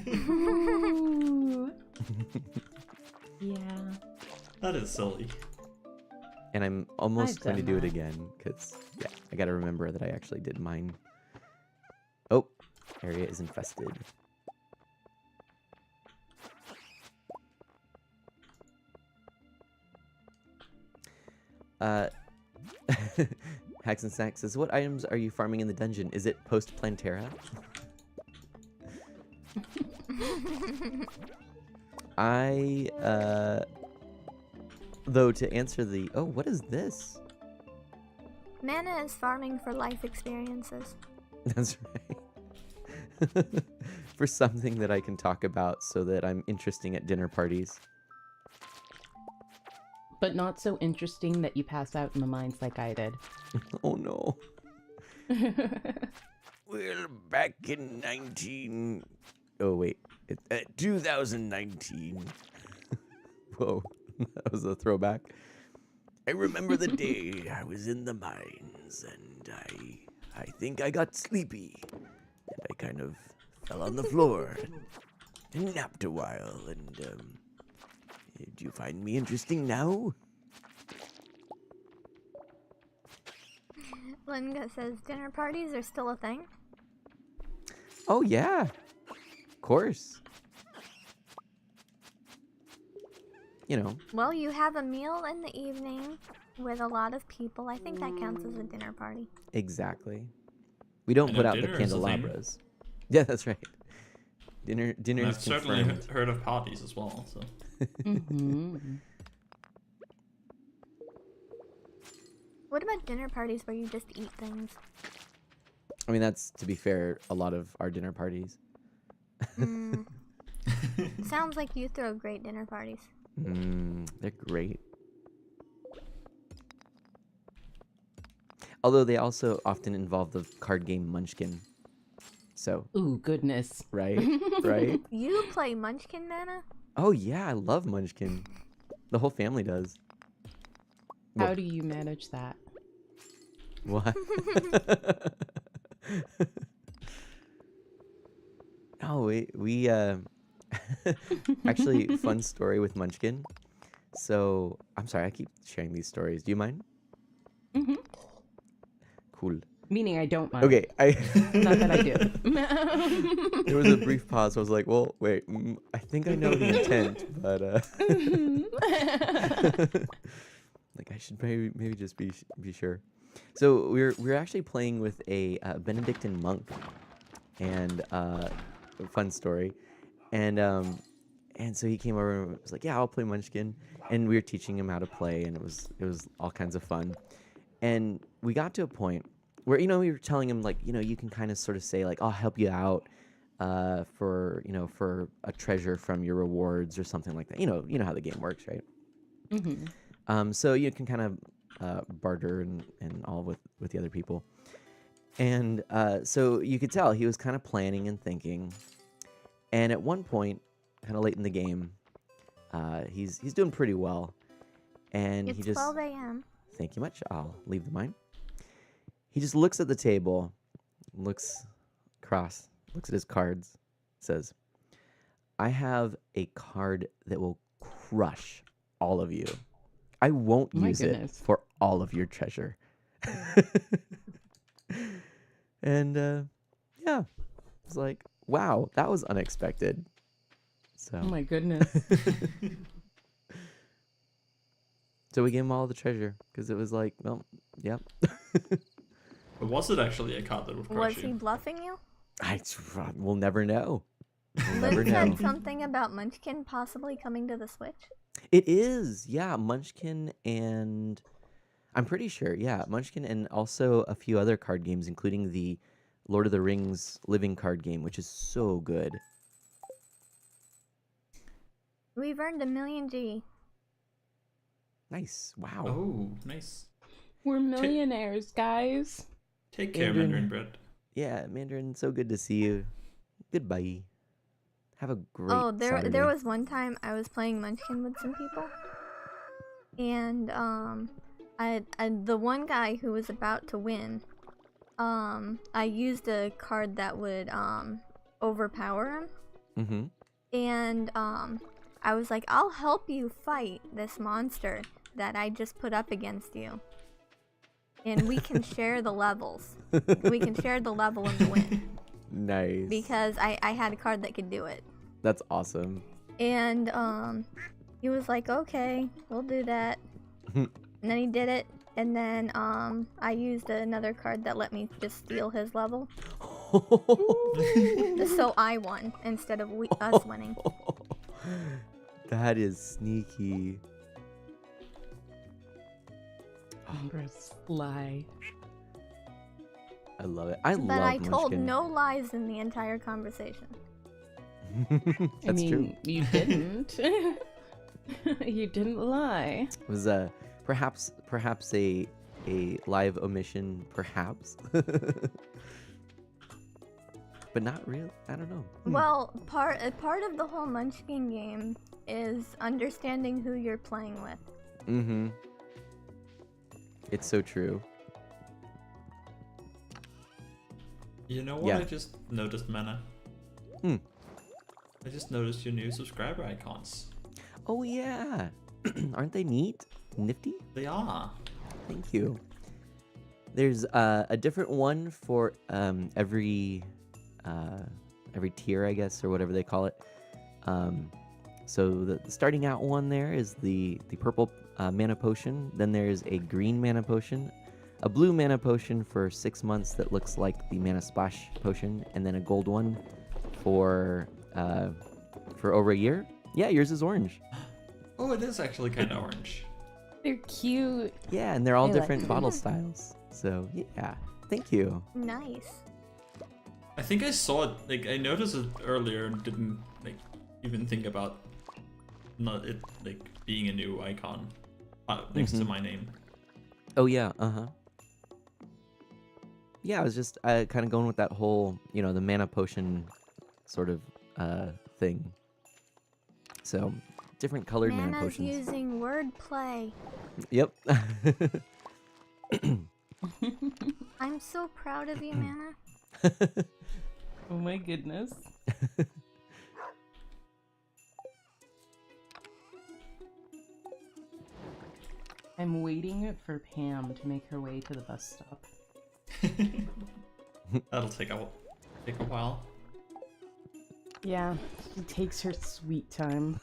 Ooh. Yeah. That is silly. And I'm almost I've going to done do it that. again because, yeah, I got to remember that I actually did mine. Oh, area is infested. Hacks and Snacks says, what items are you farming in the dungeon? Is it post-Plantera? Though to answer the, oh, what is this? Mana is farming for life experiences. That's right. For something that I can talk about so that I'm interesting at dinner parties. But not so interesting that you pass out in the mines like I did. Oh no. Well, back in 19... Oh, wait. 2019. Whoa, that was a throwback. I remember the day I was in the mines, and I think I got sleepy. And I kind of fell on the floor and napped a while, and, do you find me interesting now? Linga says dinner parties are still a thing. Oh, yeah. Of course. you know, Well, you have a meal in the evening with a lot of people. I think that counts as a dinner party. exactly. We don't I put know out the dinner is a thing. candelabras. Yeah, that's right. Dinner And is I've certainly confirmed. heard of parties as well. So What about dinner parties where you just eat things? I mean, that's, to be fair, a lot of our dinner parties. Mm, sounds like you throw great dinner parties. They're great. Although they also often involve the card game Munchkin. So, Ooh, goodness. right? Right? You play Munchkin Mana? Oh, yeah, I love Munchkin. The whole family does. How do you manage that? What? No, we actually, fun story with Munchkin. So, I'm sorry, I keep sharing these stories. Do you mind? hmm Cool. Meaning I don't mind. Okay, Not that I do. There was a brief pause. I was like, well, wait, I think I know the intent, but like I should maybe just be sure. So we're actually playing with a Benedictine monk, and a fun story, and so he came over and was like, yeah, I'll play Munchkin, and we were teaching him how to play, and it was all kinds of fun, and we got to a point where, we were telling him, like, you can kind of sort of say, like, I'll help you out for a treasure from your rewards or something like that. You know how the game works, right? So you can kind of barter and all with the other people. And so you could tell he was kind of planning and thinking. And at one point, kind of late in the game, he's doing pretty well. And It's he just 12 a.m. Thank you much. I'll leave the mine. He just looks at the table, looks across, looks at his cards, says, I have a card that will crush all of you. I won't My use goodness. it for all of your treasure. And yeah, it's like, wow, that was unexpected. So, Oh my goodness. so we gave him all the treasure because it was like, well, yep. But was it actually a card that would crush Was he you? bluffing you? We'll never know. We'll never Lynn know. said something about Munchkin possibly coming to the Switch. It is, yeah, Munchkin, and I'm pretty sure, yeah, Munchkin, and also a few other card games, including the Lord of the Rings living card game, which is so good. We've earned 1,000,000 G. Nice. Wow. Oh, nice. We're millionaires, guys. Take care, Mandarin. Mandarin Bread. Yeah, Mandarin, so good to see you. Goodbye. Have a great Oh, there Saturday. was one time I was playing Munchkin with some people, and I the one guy who was about to win, I used a card that would overpower him, Mm-hmm. and I was like, I'll help you fight this monster that I just put up against you, and we can share the levels. We can share the level and the win Nice. because I had a card that could do it. That's awesome. And he was like, okay, we'll do that. And then he did it, and then I used another card that let me just steal his level. So I won instead of us winning. That is sneaky. Amber's lie. I love it. I But love I told Munchkin. no lies in the entire conversation. That's I mean, true. you didn't. You didn't lie. It was perhaps a live omission, perhaps. But not real. I don't know. Well, part of the whole Munchkin game is understanding who you're playing with. Mm-hmm. It's so true. You know what Yeah. I just noticed, Mana? Hmm. I just noticed your new subscriber icons. Oh yeah. Aren't they neat? Nifty? They are. Thank you. There's a different one for every tier, I guess, or whatever they call it. So the starting out one there is the purple mana potion. Then there's a green mana potion, a blue mana potion for 6 months that looks like the mana splash potion, and then a gold one for over a year. Yeah, yours is orange. Oh, it is actually kind of orange. They're cute. Yeah, and they're all I like different them. bottle styles. So yeah, thank you. Nice. I think I saw it, like, I noticed it earlier and didn't, like, even think about not it, like, being a new icon next to my name. Oh yeah, Yeah, I was just kind of going with that whole, the mana potion sort of thing. So, different colored mana Nana's potions. using wordplay. Yep. I'm so proud of you, Nana. Oh my goodness. I'm waiting for Pam to make her way to the bus stop. That'll take a while. Yeah, she takes her sweet time.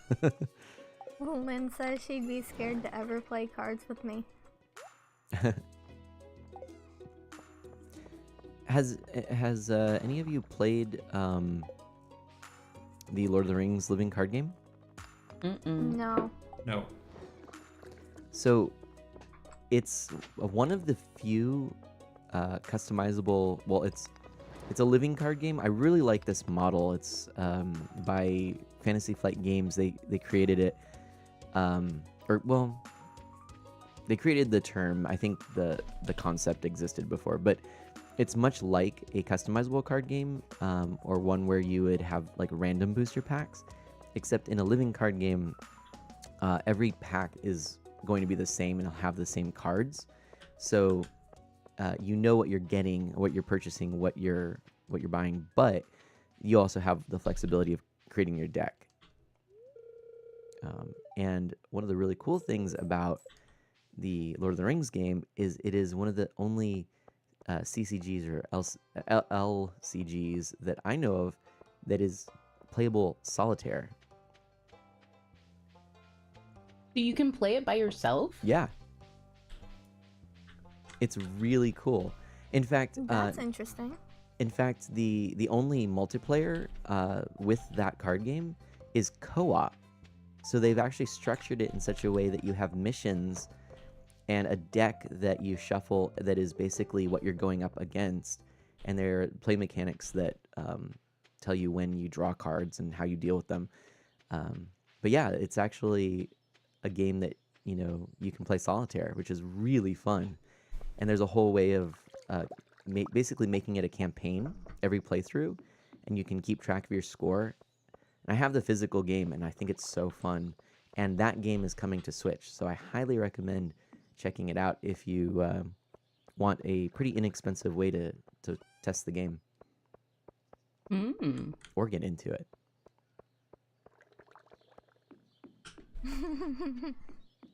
Lynn says she'd be scared to ever play cards with me. Has any of you played the Lord of the Rings living card game? No. No. So, it's one of the few customizable. Well, it's a living card game. I really like this model. It's by Fantasy Flight Games. They created it, they created the term. I think the concept existed before, but it's much like a customizable card game, or one where you would have like random booster packs, except in a living card game, every pack is going to be the same and it'll have the same cards. So you know what you're getting, what you're purchasing, what you're buying, but you also have the flexibility of creating your deck. And one of the really cool things about the Lord of the Rings game is it is one of the only CCGs or LCGs that I know of that is playable solitaire. So you can play it by yourself? Yeah. It's really cool. In fact, That's interesting. the only multiplayer with that card game is co-op. So they've actually structured it in such a way that you have missions and a deck that you shuffle that is basically what you're going up against. And there are play mechanics that tell you when you draw cards and how you deal with them. But yeah, it's actually a game that, you can play solitaire, which is really fun. And there's a whole way of basically making it a campaign every playthrough, and you can keep track of your score. And I have the physical game, and I think it's so fun. And that game is coming to Switch, so I highly recommend checking it out if you want a pretty inexpensive way to test the game or get into it.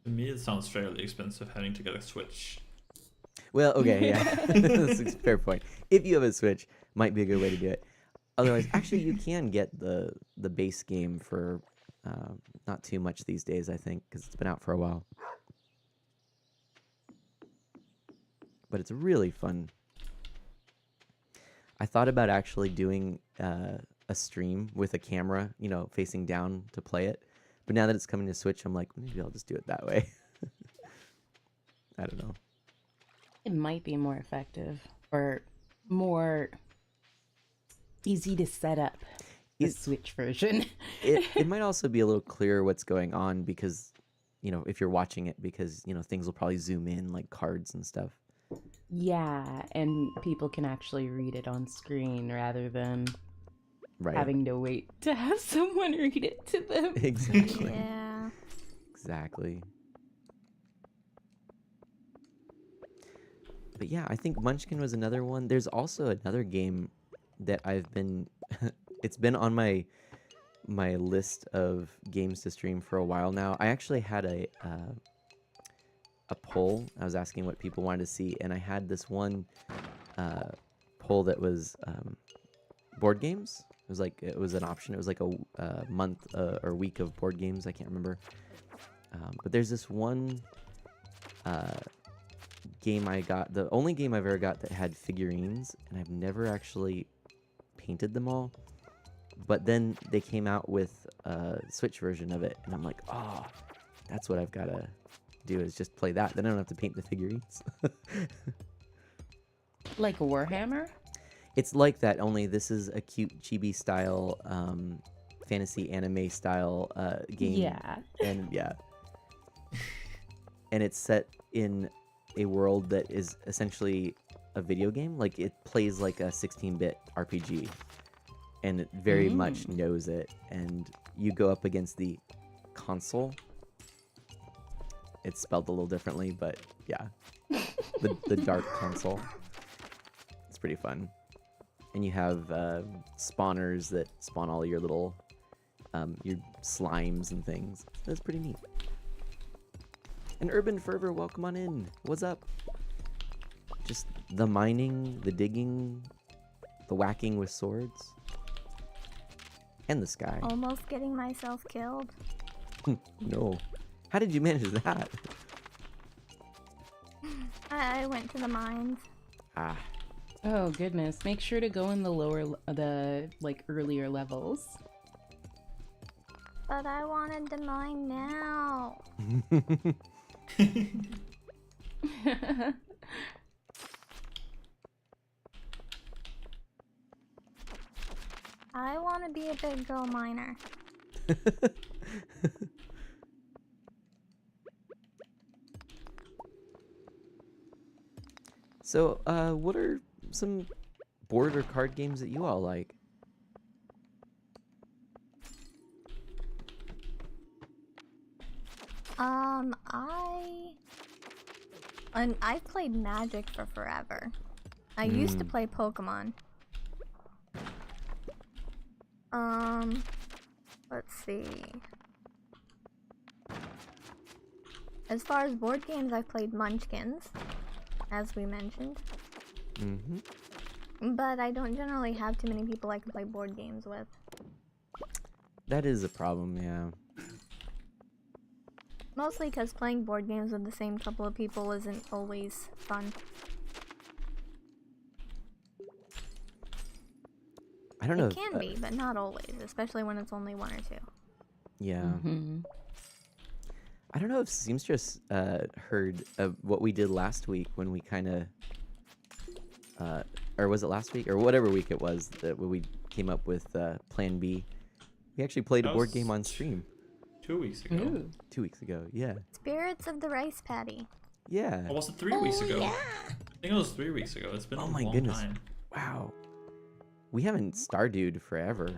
To me, it sounds fairly expensive having to get a Switch. Well, okay, yeah, that's a fair point. If you have a Switch, might be a good way to do it. Otherwise, actually, you can get the base game for not too much these days, I think, because it's been out for a while. But it's really fun. I thought about actually doing a stream with a camera, facing down to play it. But now that it's coming to Switch, I'm like, maybe I'll just do it that way. I don't know. It might be more effective or more easy to set up the Switch version. it might also be a little clearer what's going on because, if you're watching it, because, things will probably zoom in like cards and stuff. Yeah, and people can actually read it on screen rather than having to wait to have someone read it to them. Exactly. Yeah. Exactly. But yeah, I think Munchkin was another one. There's also another game that I've been it's been on my list of games to stream for a while now. I actually had a poll. I was asking what people wanted to see, and I had this one poll that was board games. it was an option. It was like a month or week of board games. I can't remember. But there's this one game I got. The only game I've ever got that had figurines, and I've never actually painted them all. But then they came out with a Switch version of it, and I'm like, oh, that's what I've got to do is just play that. Then I don't have to paint the figurines. Like Warhammer? It's like that, only this is a cute chibi style, fantasy anime style game. Yeah. And yeah. And it's set in a world that is essentially a video game. Like it plays like a 16-bit RPG. And it very much knows it. And you go up against the console. It's spelled a little differently, but yeah. The dark console. It's pretty fun. And you have spawners that spawn all your little your slimes and things. That's pretty neat. And Urban Fervor, welcome on in. What's up? Just the mining, the digging, the whacking with swords. And the sky. Almost getting myself killed. No. How did you manage that? I went to the mines. Ah. Oh goodness. Make sure to go in the like earlier levels. But I wanted to mine now. I want to be a big girl miner. So, what are some board or card games that you all like? I've played Magic for forever. I used to play Pokemon. Let's see. As far as board games, I've played Munchkins, as we mentioned. But I don't generally have too many people I can play board games with. That is a problem, yeah. Mostly because playing board games with the same couple of people isn't always fun. I don't know. It can be, but not always, especially when it's only one or two. Yeah. I don't know if Seamstress heard of what we did last week when we kind of, or was it last week or whatever week it was that we came up with Plan B. We actually played a board game on stream. 2 weeks ago. Ooh. 2 weeks ago, yeah. Spirits of the Rice Paddy. Yeah. Or was it 3 weeks ago? I think it was 3 weeks ago. It's been a Oh my long goodness. time. Wow. We haven't Stardewed forever.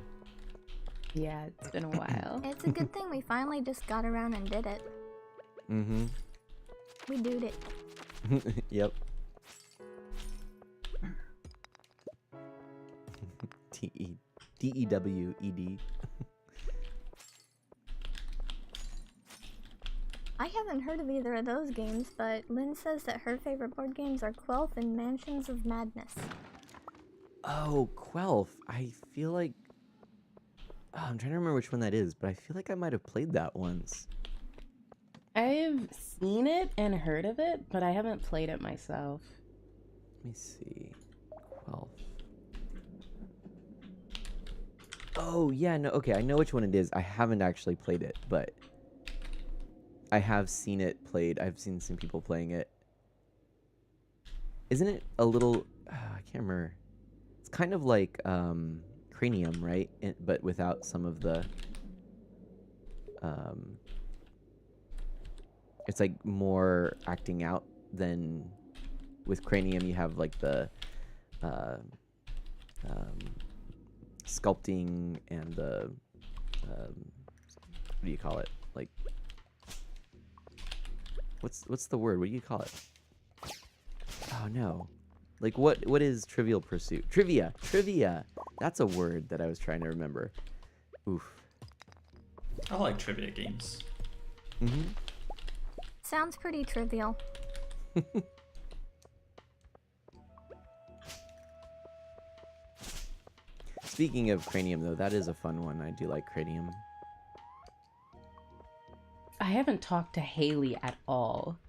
Yeah, it's been a while. It's a good thing we finally just got around and did it. Mm-hmm. We doed it. Yep. D-E-W-E-D. I haven't heard of either of those games, but Lynn says that her favorite board games are Quelf and Mansions of Madness. Oh, Quelf. I feel like... Oh, I'm trying to remember which one that is, but I feel like I might have played that once. I've seen it and heard of it, but I haven't played it myself. Let me see. Quelf. Oh, yeah, no, okay, I know which one it is. I haven't actually played it, but I have seen it played. I've seen some people playing it. Isn't it a little... I can't remember. It's kind of like Cranium, right? But without some of the... It's like more acting out than... With Cranium, you have like the... sculpting and the... what do you call it? Like... What's the word? What do you call it? Oh no. Like what is Trivial Pursuit? Trivia. Trivia. That's a word that I was trying to remember. Oof. I like trivia games. Mhm. Sounds pretty trivial. Speaking of cranium, though, that is a fun one. I do like cranium. I haven't talked to Haley at all.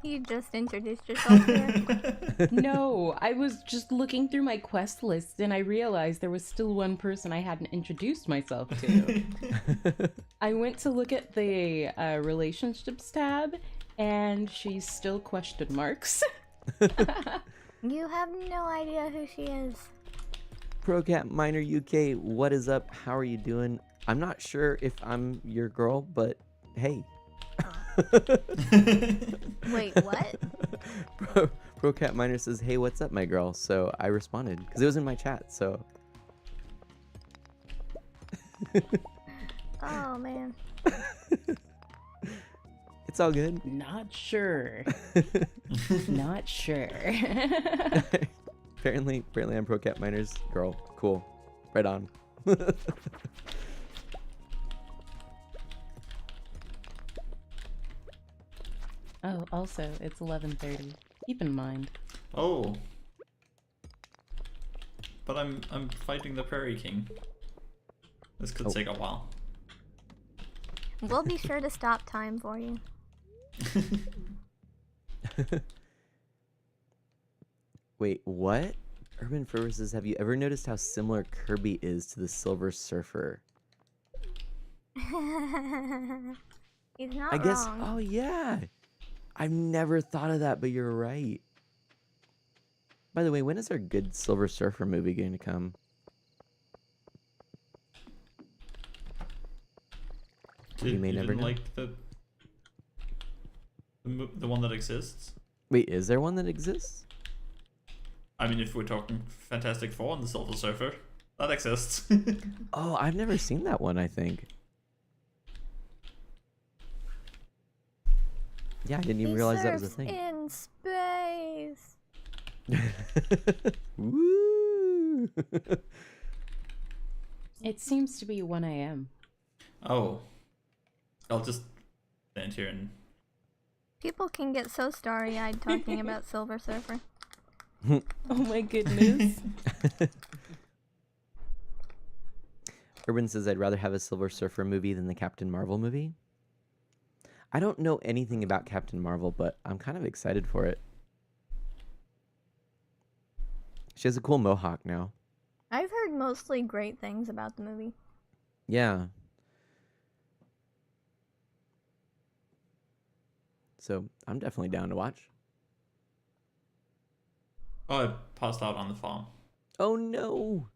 You just introduced yourself to her. No, I was just looking through my quest list and I realized there was still one person I hadn't introduced myself to. I went to look at the relationships tab and she's still question marks. You have no idea who she is. ProCat Miner UK, what is up? How are you doing? I'm not sure if I'm your girl, but hey. Wait, what? ProCat Miner says, hey, what's up, my girl? So I responded because it was in my chat. So Oh man. it's all good. Not sure. Not sure. apparently I'm ProCat Miner's girl. Cool. Right on. Oh, also, it's 11:30. Keep in mind. Oh. But I'm fighting the Prairie King. This could take a while. We'll be sure to stop time for you. Wait, what? Urban Furry says, have you ever noticed how similar Kirby is to the Silver Surfer? He's not I guess. wrong. Oh yeah, I've never thought of that, but you're right. By the way, when is our good Silver Surfer movie going to come? You may never didn't know. like the one that exists? Wait, is there one that exists? I mean, if we're talking Fantastic Four and the Silver Surfer, that exists. Oh, I've never seen that one, I think. Yeah, I didn't even He realize that was a surfs thing. in space. Woo! It seems to be 1 a.m. Oh. I'll just stand here and... People can get so starry-eyed talking about Silver Surfer. Oh my goodness. Urban says, I'd rather have a Silver Surfer movie than the Captain Marvel movie. I don't know anything about Captain Marvel, but I'm kind of excited for it. She has a cool mohawk now. I've heard mostly great things about the movie. Yeah. So I'm definitely down to watch. Oh, I passed out on the farm. Oh no!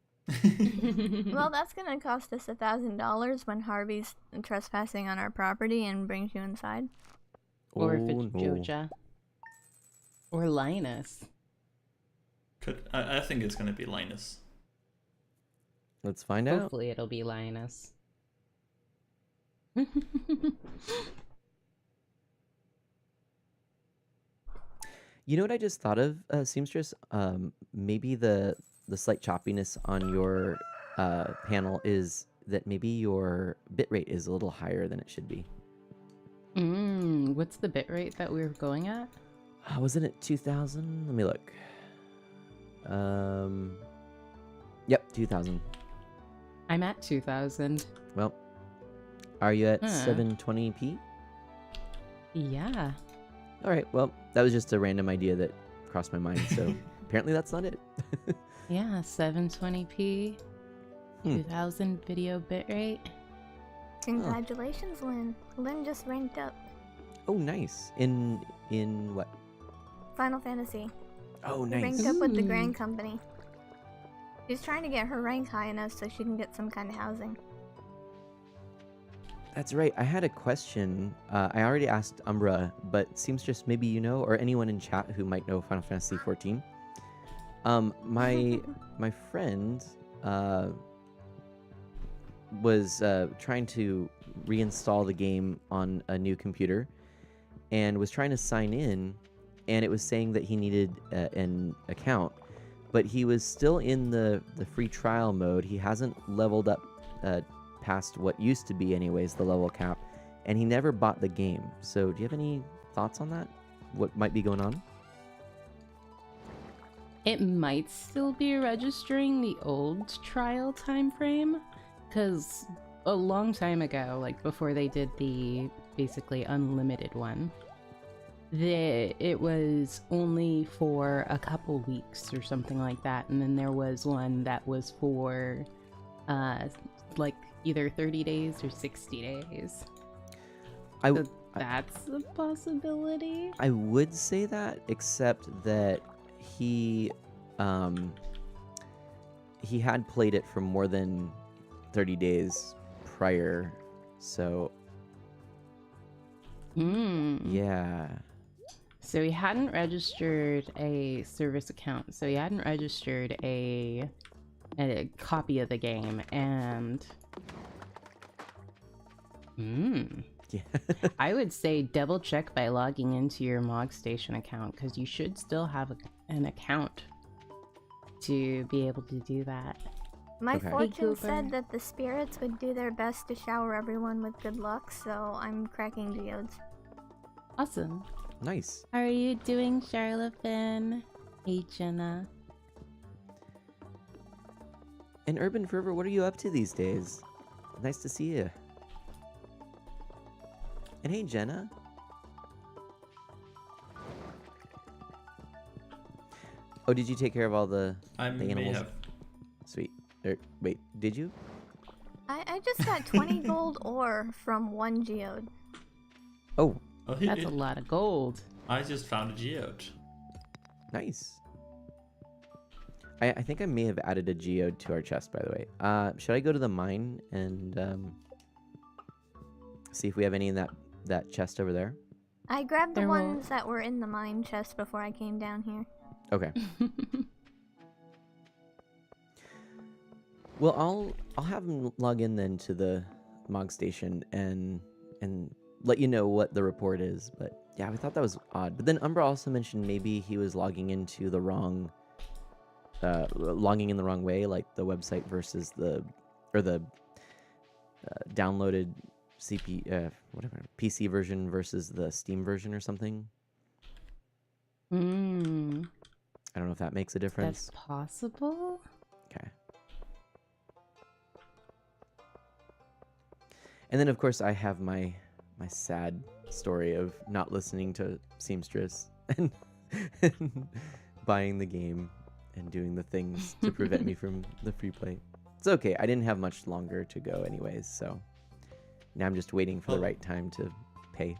Well, that's gonna cost us $1,000 when Harvey's trespassing on our property and brings you inside. Or if Oh, it's no. Joja. Or Linus. I think it's gonna be Linus. Let's find out. Hopefully it'll be Linus. You know what I just thought of, Seamstress? Maybe the slight choppiness on your panel is that maybe your bitrate is a little higher than it should be. What's the bitrate that we were going at? Wasn't it 2000? Let me look. Yep, 2000. I'm at 2000. Well, are you at Huh. 720p? Yeah. All right, well, that was just a random idea that crossed my mind, so apparently that's not it. Yeah, 720p. 2000 video bitrate. Congratulations, Lynn. Lynn just ranked up. Oh, nice. In what? Final Fantasy. Oh, She nice. ranked up with the Ooh. Grand Company. She's trying to get her rank high enough so she can get some kind of housing. That's right. I had a question. I already asked Umbra, but Seamstress, maybe you know, or anyone in chat who might know Final Fantasy XIV. My friend was trying to reinstall the game on a new computer and was trying to sign in, and it was saying that he needed an account, but he was still in the free trial mode. He hasn't leveled up past what used to be anyways the level cap, and he never bought the game. So do you have any thoughts on that? What might be going on? It might still be registering the old trial time frame, because a long time ago, like before they did the basically unlimited one, it was only for a couple weeks or something like that, and then there was one that was for like either 30 days or 60 days. I, So that's a possibility. I would say that, except that he had played it for more than 30 days prior, so yeah. So he hadn't registered a service account, so he hadn't registered a copy of the game, and Yeah. I would say double check by logging into your Mog Station account, because you should still have an account to be able to do that. My Okay. Hey, fortune Cooper. said that the spirits would do their best to shower everyone with good luck, so I'm cracking geodes. Awesome. Nice. How are you doing, Charlotte? Hey, Jenna. And Urban Fervor, what are you up to these days? Nice to see you. And hey, Jenna. Oh, did you take care of all the I may animals? have. Sweet. Wait, did you? I just got 20 gold ore from one geode. Oh, Oh, That's a lot of gold. I just found a geode. nice. I think I may have added a geode to our chest, by the way. Should I go to the mine and see if we have any in that chest over there? I grabbed the There will- ones that were in the mine chest before I came down here. Okay. Well, I'll have him log in then to the Mog Station and let you know what the report is. But yeah, I thought that was odd. But then Umbra also mentioned maybe he was logging into the wrong, logging in the wrong way, like the website versus the downloaded whatever PC version versus the Steam version or something. I don't know if that makes a difference. That's possible. Okay. And then, of course, I have my sad story of not listening to Seamstress and buying the game and doing the things to prevent me from the free play. It's okay. I didn't have much longer to go anyways, so now I'm just waiting for the right time to pay.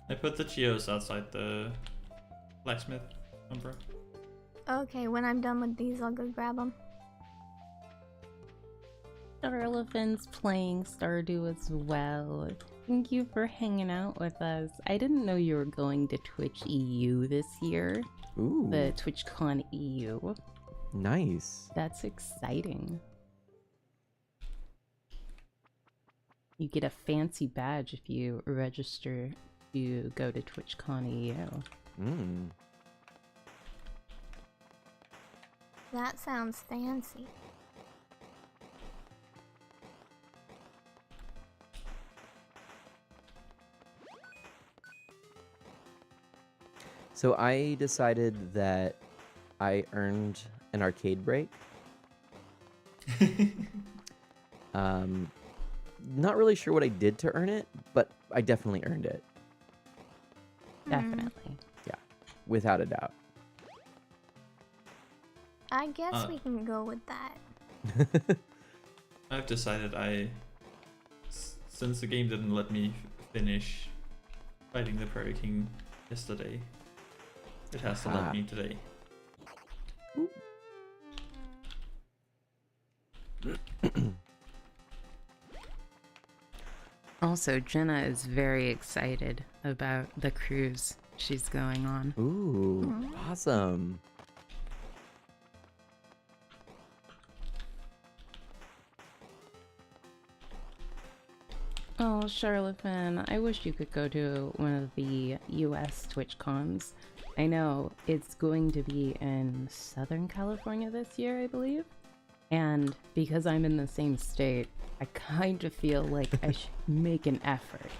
I put the geodes outside the blacksmith, Umbra. Okay, when I'm done with these, I'll go grab them. Elephant's playing Stardew as well. Thank you for hanging out with us. I didn't know you were going to Twitch EU this year. Ooh, The TwitchCon EU. nice. That's exciting. You get a fancy badge if you register to go to TwitchCon EU. Mm. That sounds fancy. So I decided that I earned an arcade break. Not really sure what I did to earn it, but I definitely earned it, Definitely. without a doubt. I guess we can go with that. I've decided since the game didn't let me finish fighting the Prairie King yesterday, it has to Ah. let me today. Also, Jenna is very excited about the cruise she's going on. Ooh, awesome. Oh, Charlotte, I wish you could go to one of the US TwitchCons. I know it's going to be in Southern California this year, I believe. And because I'm in the same state, I kind of feel like I should make an effort.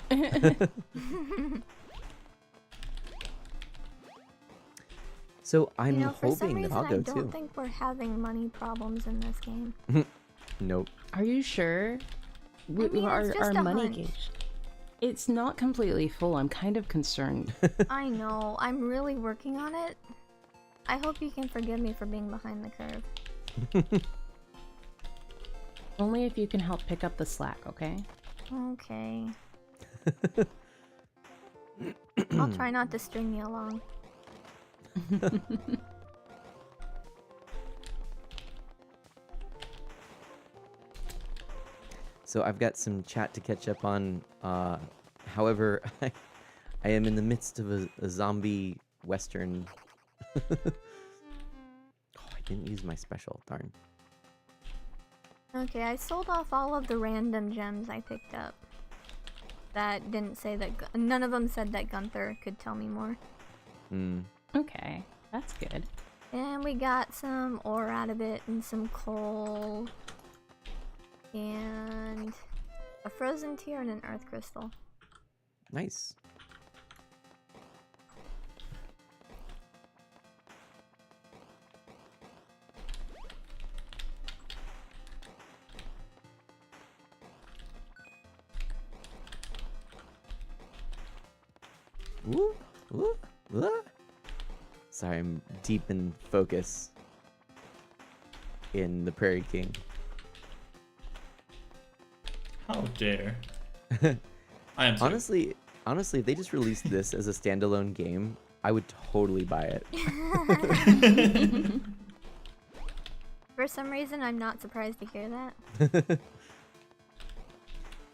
So I'm For some hoping that reason, I'll I go don't too. think we're having money problems in this game. Nope. Are you sure? mean, it's just Our a money hunch. gauge. It's not completely full. I'm kind of concerned. I know. I'm really working on it. I hope you can forgive me for being behind the curve. Only if you can help pick up the slack, okay? Okay. I'll try not to string you along. So I've got some chat to catch up on. However, I am in the midst of a zombie western. Oh, I didn't use my special. Darn. Okay, I sold off all of the random gems I picked up. That didn't say that. None of them said that Gunther could tell me more. Hmm. Okay, that's good. And we got some ore out of it and some coal. And a frozen tear and an earth crystal. Nice. Ooh, ooh, ooh. Sorry, I'm deep in focus in the Prairie King. How dare. I am too. Honestly, if they just released this as a standalone game, I would totally buy it. For some reason, I'm not surprised to hear that.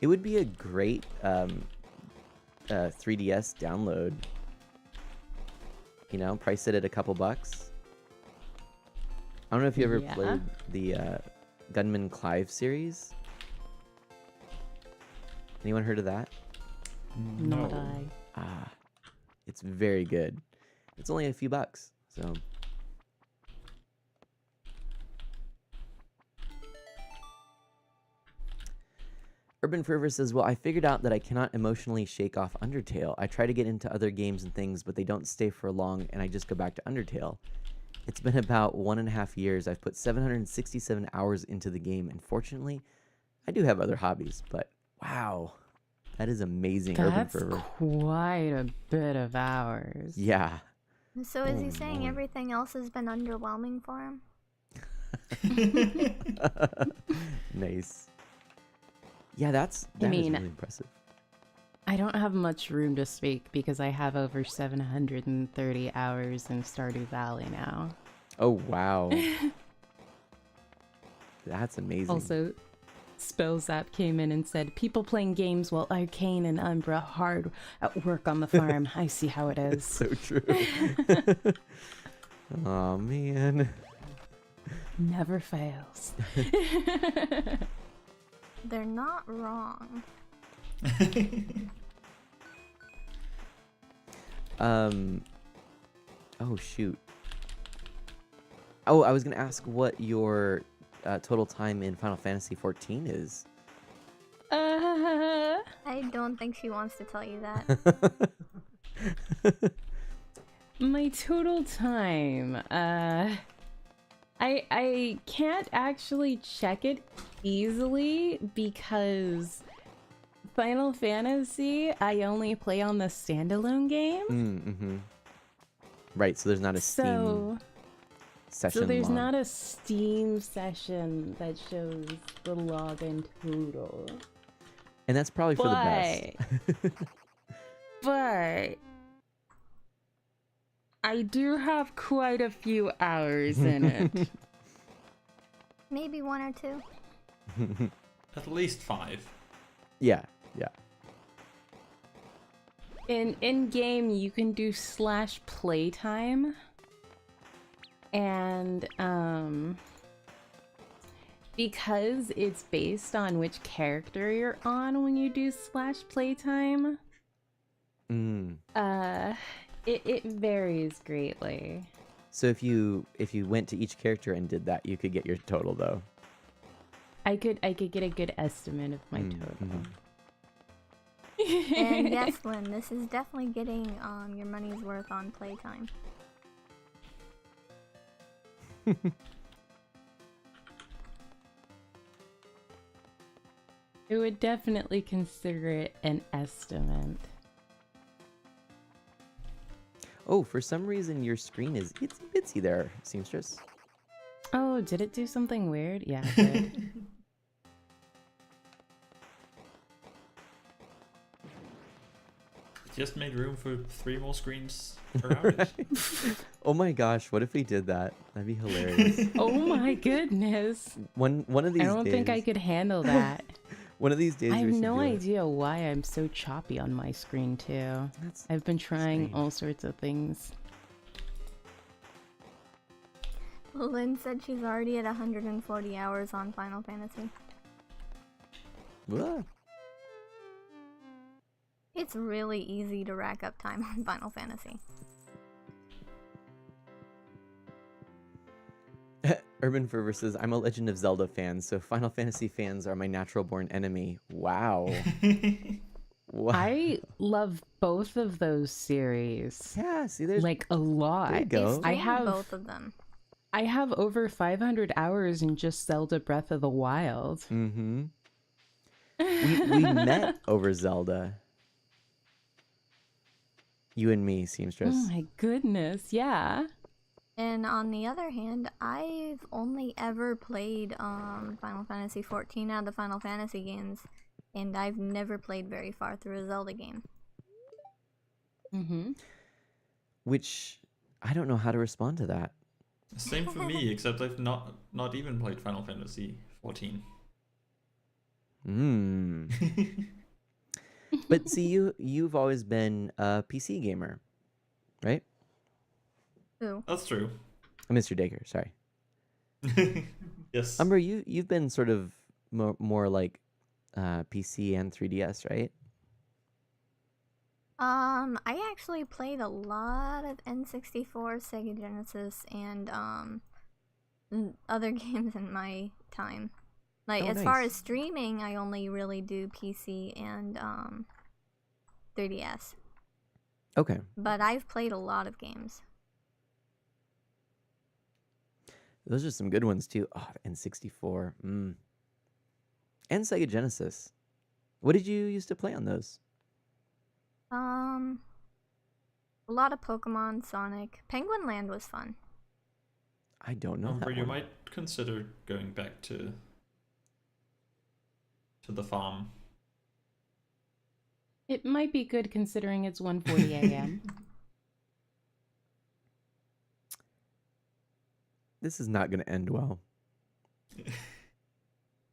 It would be a great 3DS download. You know, price it at a couple bucks. I don't know if you ever Yeah. played the Gunman Clive series. Anyone heard of that? Not No. I. Ah, it's very good. It's only a few bucks, so. Urban Fervor says, well, I figured out that I cannot emotionally shake off Undertale. I try to get into other games and things, but they don't stay for long, and I just go back to Undertale. It's been about 1.5 years. I've put 767 hours into the game, and fortunately, I do have other hobbies, but wow. That is amazing, Urban That's Fervor. quite a bit of hours. Yeah. So is Oh, he saying Lord. everything else has been underwhelming for him? Nice. Yeah, that is mean, really impressive. I don't have much room to speak because I have over 730 hours in Stardew Valley now. Oh, wow. That's amazing. Also, Spellzap came in and said, people playing games while Arcane and Umbra hard at work on the farm. I see how it is. So true. Oh, man. Never fails. They're not wrong. Oh, shoot. Oh, I was going to ask what your total time in Final Fantasy 14 is. I don't think she wants to tell you that. My total time. I can't actually check it easily because Final Fantasy I only play on the standalone game. Mm-hmm. Right, so there's not a Steam So session there's log. not a Steam session that shows the login total. And that's probably for the best. But I do have quite a few hours in it. Maybe 1 or 2. At least 5. Yeah. In game you can do /playtime, and because it's based on which character you're on when you do /playtime, it varies greatly. So if you went to each character and did that, you could get your total though. I could get a good estimate of my total. And yes, Lynn, this is definitely getting your money's worth on playtime. I would definitely consider it an estimate. Oh, for some reason your screen is itsy bitsy there, seamstress. Oh, did it do something weird? Yeah, it did. Just made room for 3 more screens around it. Oh my gosh, what if we did that? That'd be hilarious. Oh my goodness. One of these I don't days. think I could handle that. One of these days I have we should no do it. idea why I'm so choppy on my screen too. That's I've been trying strange. all sorts of things. Lynn said she's already at 140 hours on Final Fantasy. Ah. It's really easy to rack up time on Final Fantasy. Urban Fervor says, I'm a Legend of Zelda fan, so Final Fantasy fans are my natural born enemy. Wow. Wow. I love both of those series. Yeah, see, there's Like a lot. There you go. You've I streamed have both of them. I have over 500 hours in just Zelda Breath of the Wild. Mm-hmm. We met over Zelda. You and me, seamstress. Oh my goodness, yeah. And on the other hand, I've only ever played Final Fantasy 14 out of the Final Fantasy games, and I've never played very far through a Zelda game. Mm-hmm. Which I don't know how to respond to that. Same for me, except I've not even played Final Fantasy 14. Hmm. But see, you've always been a PC gamer, right? Ooh. That's true. Mr. Dacre, sorry. Yes. Umber, you've been sort of more like PC and 3DS, right? I actually played a lot of N64, Sega Genesis, and other games in my time. Like, Oh, as far nice. as streaming, I only really do PC and 3DS. Okay. But I've played a lot of games. Those are some good ones too. Oh, N64. And Sega Genesis. What did you used to play on those? A lot of Pokemon, Sonic. Penguin Land was fun. I don't know that Umber, you one. might consider going back to the farm. It might be good considering it's 1:40 a.m. This is not going to end well.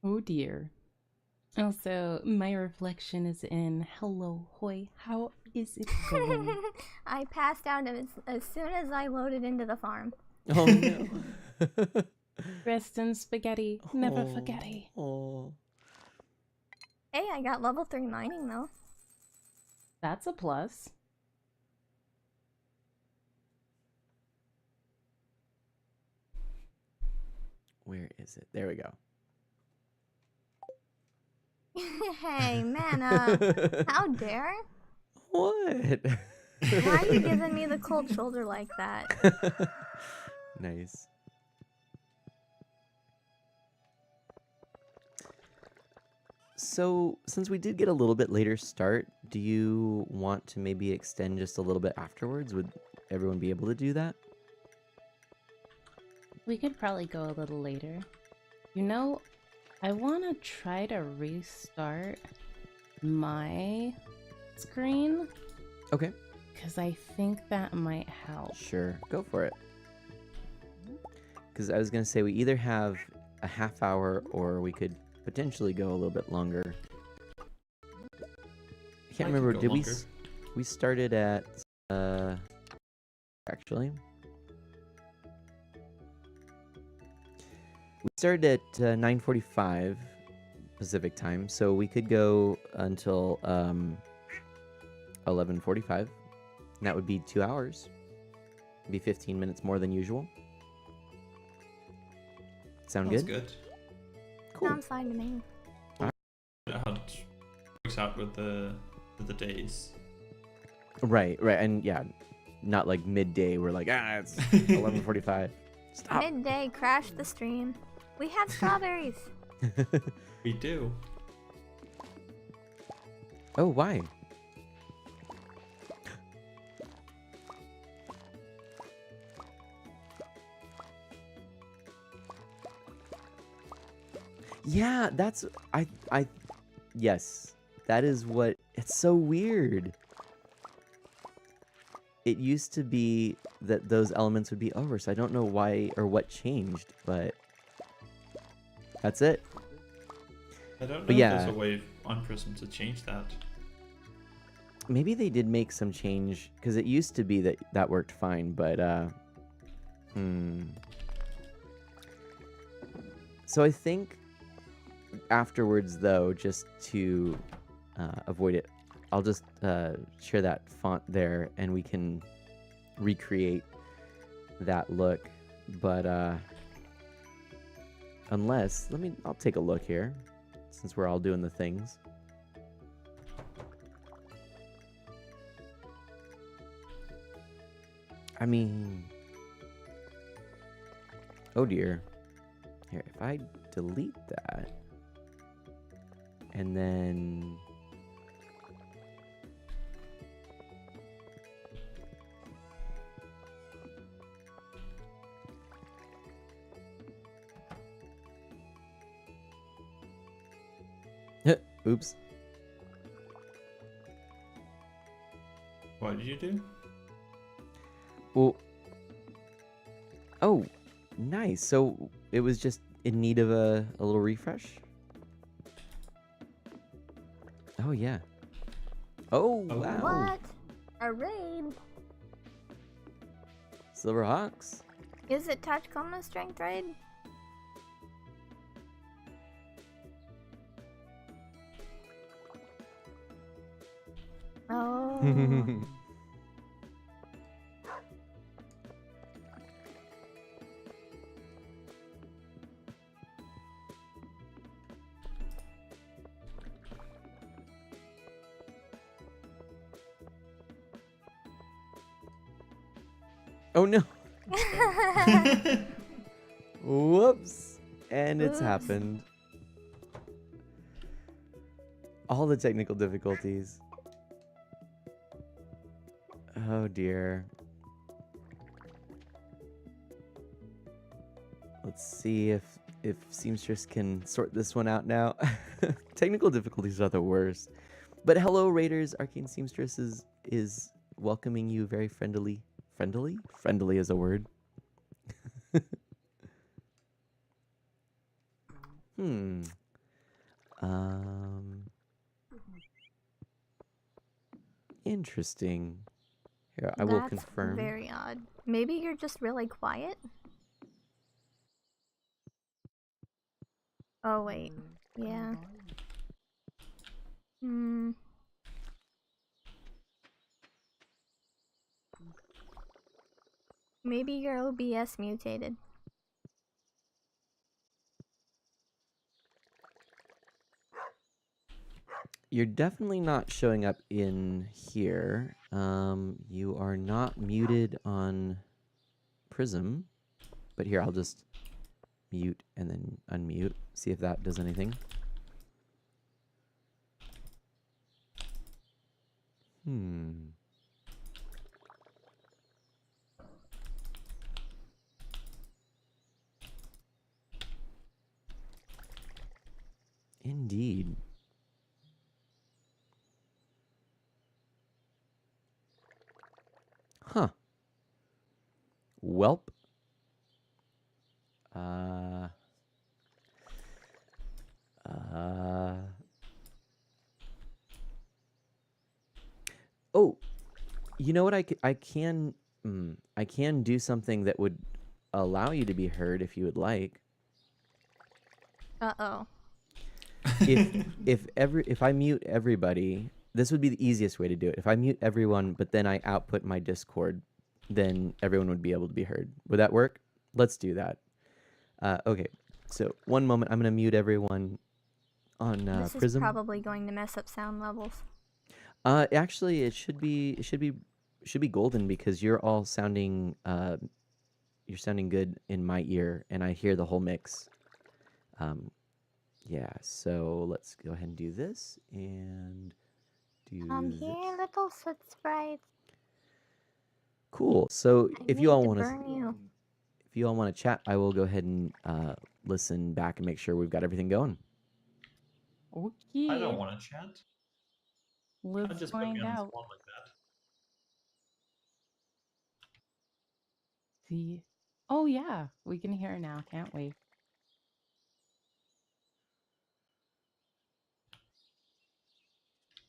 Oh dear. Also, my reflection is in Hello Hoy. How is it going? I passed out as soon as I loaded into the farm. Oh no. Rest in spaghetti, never forgetty. Oh. Hey, I got level 3 mining though. That's a plus. Where is it? There we go. Hey, man up. How dare? What? Why are you giving me the cold shoulder like that? Nice. So, since we did get a little bit later start, do you want to maybe extend just a little bit afterwards? Would everyone be able to do that? We could probably go a little later. You know, I want to try to restart my screen Okay. because I think that might help. Sure. Go for it. Because I was going to say we either have a half hour or we could potentially go a little bit longer. I can't I could remember. go Did longer. we started at actually we started at 9:45 Pacific time, so we could go until 11:45. And that would be 2 hours. It'd be 15 minutes more than usual. Sound That's good? good. Cool. Sounds fine to me. How it works out with the days. Right, and yeah, not like midday. We're like, it's 11:45. Stop. Midday, crash the stream. We have strawberries. We do. Oh, why? Yeah, that's yes. That is what it's so weird. It used to be that those elements would be over, so I don't know why or what changed, but that's it. I don't know But if yeah. there's a way on Prism to change that. Maybe they did make some change because it used to be that that worked fine, but So I think afterwards, though, just to avoid it, I'll just share that font there, and we can recreate that look. But unless, I'll take a look here, since we're all doing the things. I mean, oh dear. Here, if I delete that, and then oops. What did you do? Well, oh, nice. So it was just in need of a little refresh? Oh, yeah. Oh, Oh. wow. What? A raid? Silverhawks? Is it Tachikoma strength raid? Oh. Oh, no. Whoops. And it's Oops. happened. All the technical difficulties. Oh, dear. Let's see if Seamstress can sort this one out now. Technical difficulties are the worst. But hello, Raiders. Arcane Seamstress is welcoming you very friendly. Friendly? Friendly is a word. Hmm. Interesting. Here, I will That's confirm. very odd. Maybe you're just really quiet? Oh, wait. Yeah. Hmm. Maybe your OBS mutated. You're definitely not showing up in here. You are not muted on Prism. But here, I'll just mute and then unmute. See if that does anything. Indeed. Huh. Welp. Oh, you know what? I can do something that would allow you to be heard if you would like. Uh-oh. If I mute everybody, this would be the easiest way to do it. If I mute everyone, but then I output my Discord, then everyone would be able to be heard. Would that work? Let's do that. Okay. So one moment, I'm gonna mute everyone on This is Prism. probably going to mess up sound levels. Actually, it should be golden because you're all sounding You're sounding good in my ear, and I hear the whole mix. Yeah, so let's go ahead and do this and do I'm this. here, little soot sprites. Cool. So I if you need all to want to, burn you. if you all want to chat, I will go ahead and listen back and make sure we've got everything going. Okay. I don't want to chat. I'll Let's just put me find on the out. spot like that. See. Oh yeah, we can hear now, can't we?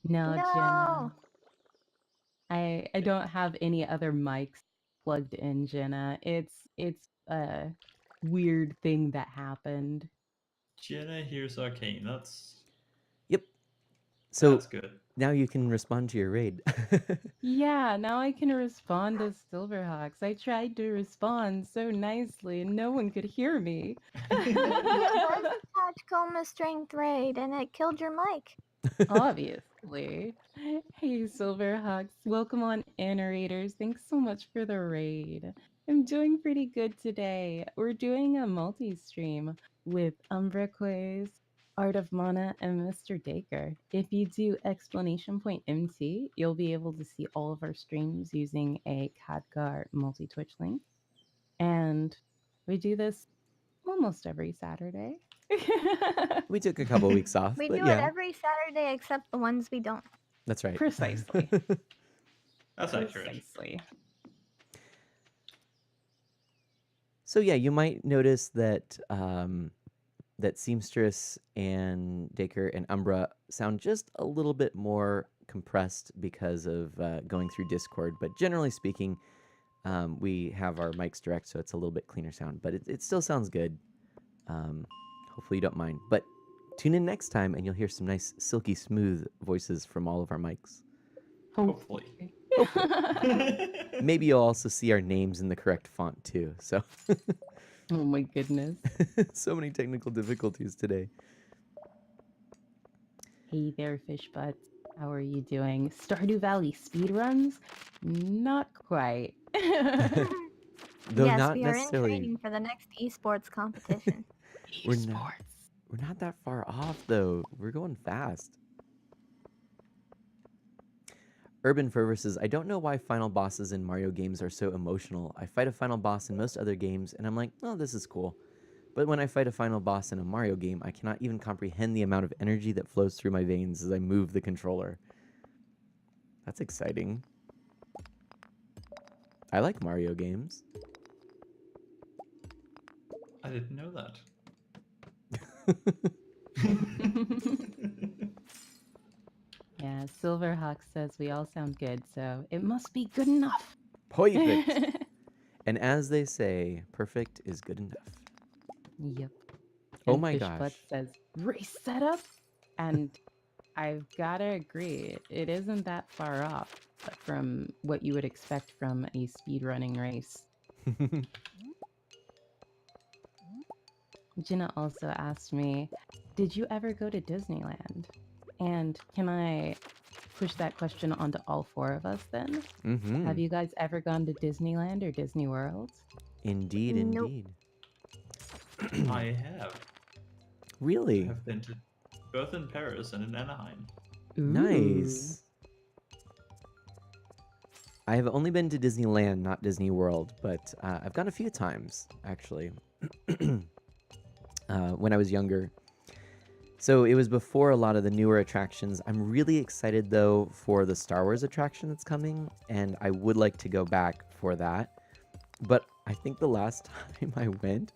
No, Jenna. No. I don't have any other mics plugged in, Jenna. It's a weird thing that happened. Jenna here's Arcane. Yep. So That's good. now you can respond to your raid. Yeah, now I can respond to Silverhawks. I tried to respond so nicely and no one could hear me. Maybe it was a Tacoma strength raid and it killed your mic. Obviously. Hey, Silverhawks. Welcome on Narrators. Thanks so much for the raid. I'm doing pretty good today. We're doing a multi-stream with Umbra Quiz, Art of Mana, and Mr. Dacre. If you do exclamation point MT, you'll be able to see all of our streams using a Khadgar multi-Twitch link. And we do this almost every Saturday. We took a couple weeks off, We but do it yeah, every Saturday except the ones we don't. that's right. Precisely. That's accurate. Precisely. So yeah, you might notice that that Seamstress and Dacre and Umbra sound just a little bit more compressed because of going through Discord. But generally speaking, we have our mics direct, so it's a little bit cleaner sound. But it still sounds good. Hopefully you don't mind. But tune in next time, and you'll hear some nice, silky smooth voices from all of our mics. Hopefully. Maybe you'll also see our names in the correct font too. So Oh my goodness. so many technical difficulties today. Hey there, fish butts. How are you doing? Stardew Valley speedruns? Not quite. Though yes, not we are in necessarily. training for the next esports competition. We're Esports. not- We're not that far off though. We're going fast. Urban Fervor says, I don't know why final bosses in Mario games are so emotional. I fight a final boss in most other games, and I'm like, oh, this is cool. But when I fight a final boss in a Mario game, I cannot even comprehend the amount of energy that flows through my veins as I move the controller. That's exciting. I like Mario games. I didn't know that. Yeah, Silverhawk says we all sound good, so it must be good enough. Perfect. And as they say, perfect is good enough. Yep. Oh And my Fishbutt gosh. says race setup, and I've gotta agree, it isn't that far off from what you would expect from a speedrunning race. Jenna also asked me, did you ever go to Disneyland? And can I push that question onto all four of us then? Mm-hmm. Have you guys ever gone to Disneyland or Disney World? Indeed, Nope. indeed. I have. Really? I have been to both in Paris and in Anaheim. Nice. I have only been to Disneyland, not Disney World, but I've gone a few times, actually, when I was younger. So it was before a lot of the newer attractions. I'm really excited, though, for the Star Wars attraction that's coming, and I would like to go back for that. But I think the last time I went,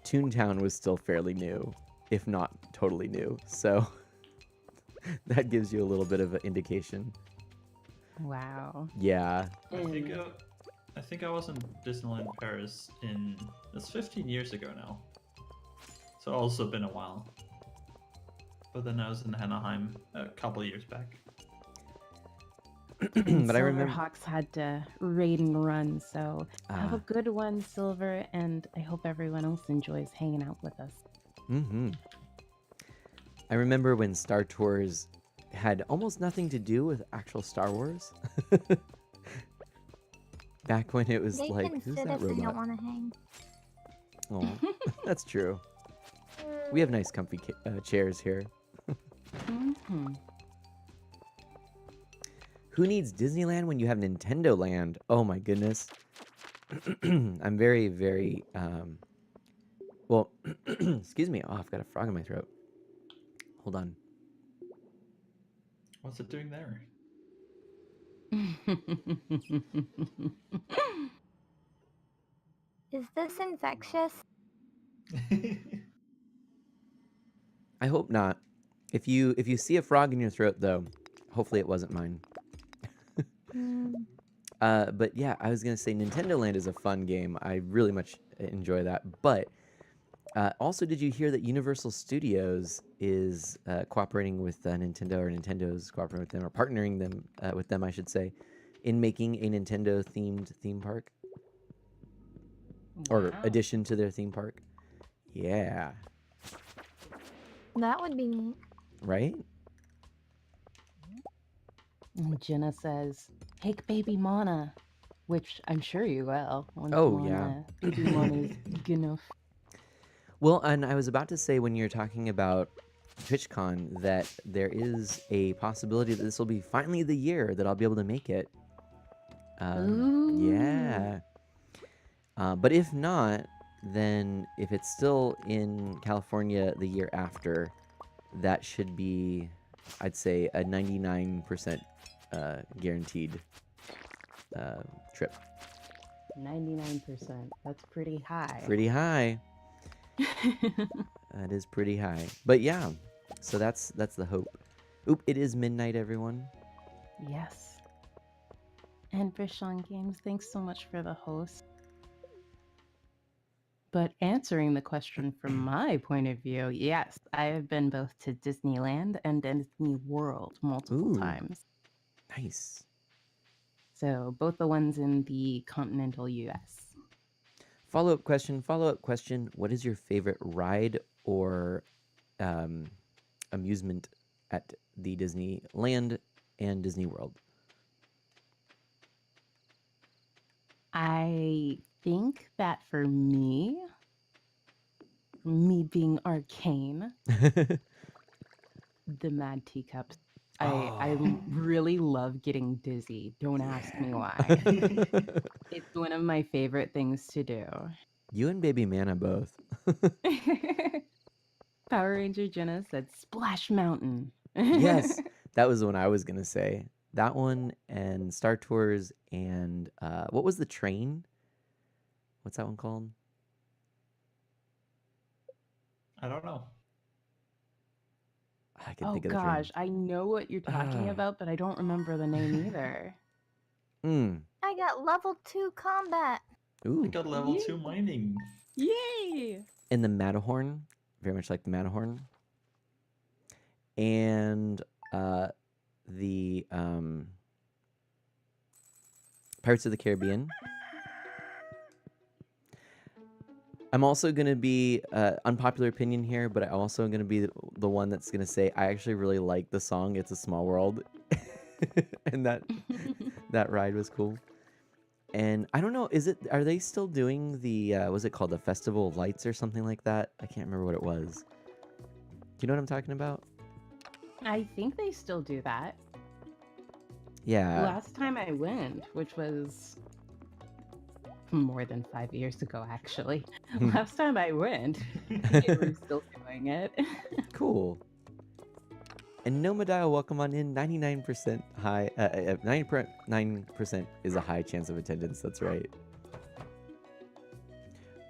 Toontown was still fairly new, if not totally new. So that gives you a little bit of an indication. Wow. Yeah. I think I was in Disneyland Paris that's 15 years ago now. So also been a while. But then I was in Anaheim a couple years back. But I remember. Silverhawks had to raid and run, so have a Ah. good one, Silver, and I hope everyone else enjoys hanging out with us. Mm-hmm. I remember when Star Tours had almost nothing to do with actual Star Wars. Back when it was They like, can who's sit that if they robot? don't want to hang. Oh, that's true. We have nice, comfy chairs here. Hmm. Who needs Disneyland when you have Nintendo Land? Oh my goodness. I'm very, very, well, excuse me. Oh, I've got a frog in my throat. Hold on. What's it doing there? Is this infectious? I hope not. If you see a frog in your throat, though, hopefully it wasn't mine. Hmm. But yeah, I was gonna say Nintendo Land is a fun game. I really much enjoy that. But also, did you hear that Universal Studios is cooperating with Nintendo, or Nintendo's cooperating with them, or partnering them with them, I should say, in making a Nintendo-themed theme park or Wow. addition to their theme park? Yeah, That would be neat. right? And Jenna says, "Take baby Mana," which I'm sure you will. Once Oh yeah. Baby Mana is big enough. Well, and I was about to say when you're talking about TwitchCon that there is a possibility that this will be finally the year that I'll be able to make it. Yeah. But if not, then if it's still in California the year after, that should be, I'd say, a 99% guaranteed trip. 99%. That's pretty high. Pretty high. That is pretty high. But yeah, so that's the hope. Oop, it is midnight, everyone. Yes. And Fish on Games, thanks so much for the host. But answering the question from my point of view, yes, I have been both to Disneyland and Disney World multiple Ooh. times. Nice. So both the ones in the continental US. Follow-up question. What is your favorite ride or amusement at the Disneyland and Disney World? I think that for me being arcane, the Mad Teacups. I really love getting dizzy. Don't ask me why. It's one of my favorite things to do. You and Baby Mana both. Power Ranger Jenna said Splash Mountain. Yes, that was the one I was gonna say. That one and Star Tours and what was the train? What's that one called? I don't know. I can Oh think of the gosh, I know what you're talking Ah. about, but I don't remember the name either. train. I got level 2 combat. I Ooh. got level 2 mining. Yay! And the Matterhorn, very much like the Matterhorn. And the Pirates of the Caribbean. I'm also going to be unpopular opinion here, but I'm also going to be the one that's going to say I actually really like the song "It's a Small World," and that ride was cool. And I don't know, are they still doing the was it called the Festival of Lights or something like that? I can't remember what it was. Do you know what I'm talking about? I think they still do that. Yeah. Last time I went, which was more than 5 years ago, actually. Last time I went, they were still doing it. Cool. And Nomadial, welcome on in. 99% high. 99% is a high chance of attendance. That's right.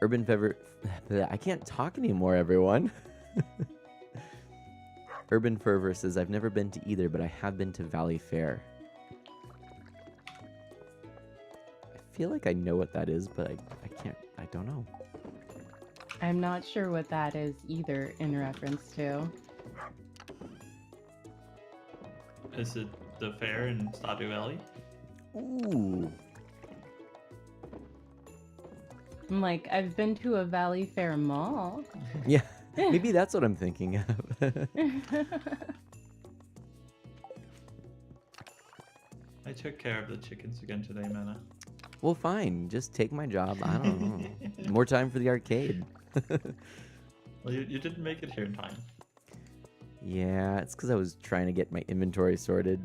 Urban Fever. I can't talk anymore, everyone. Urban Fervor says, I've never been to either, but I have been to Valley Fair. I feel like I know what that is, but I don't know. I'm not sure what that is either in reference to. Is it the fair in Stardew Valley? Ooh. I'm like, I've been to a Valley Fair mall. Yeah, maybe that's what I'm thinking of. I took care of the chickens again today, Mana. Well, fine. Just take my job. I don't know. More time for the arcade. Well, you didn't make it here in time. Yeah, it's because I was trying to get my inventory sorted.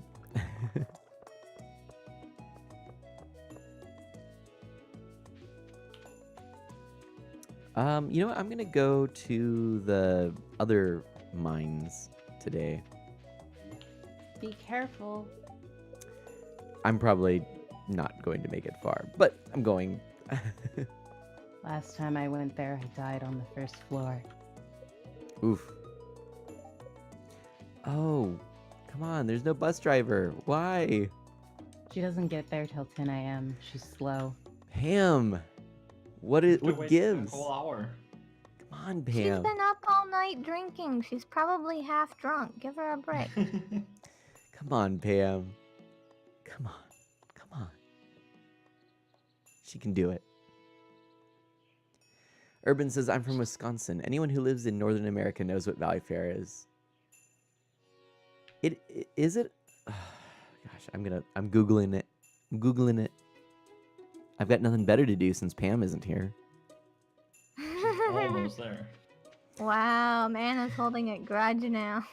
You know what? I'm gonna go to the other mines today. Be careful. I'm probably not going to make it far, but I'm going. Last time I went there, I died on the first floor. Oof. Oh, come on. There's no bus driver. Why? She doesn't get there till 10 a.m. She's slow. Pam. What You have to what wait gives? a whole hour. Come on, She's Pam. been up all night drinking. She's probably half drunk. Give her a break. Come on, Pam. Come on. Come on. She can do it. Urban says, I'm from Wisconsin. Anyone who lives in Northern America knows what Valley Fair is. Is it? Gosh, I'm Googling it. I'm Googling it. I've got nothing better to do since Pam isn't here. Almost there. Wow, man is holding a grudge now.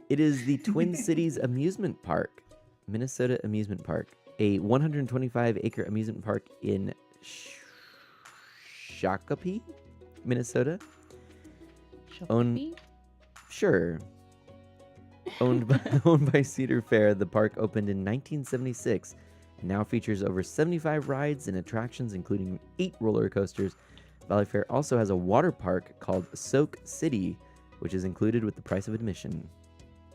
It is the Twin Cities Amusement Park, Minnesota Amusement Park, a 125-acre amusement park in Shakopee, Minnesota. Shopee? Sure. Owned by Cedar Fair, the park opened in 1976 and now features over 75 rides and attractions, including 8 roller coasters. Valley Fair also has a water park called Soak City, which is included with the price of admission.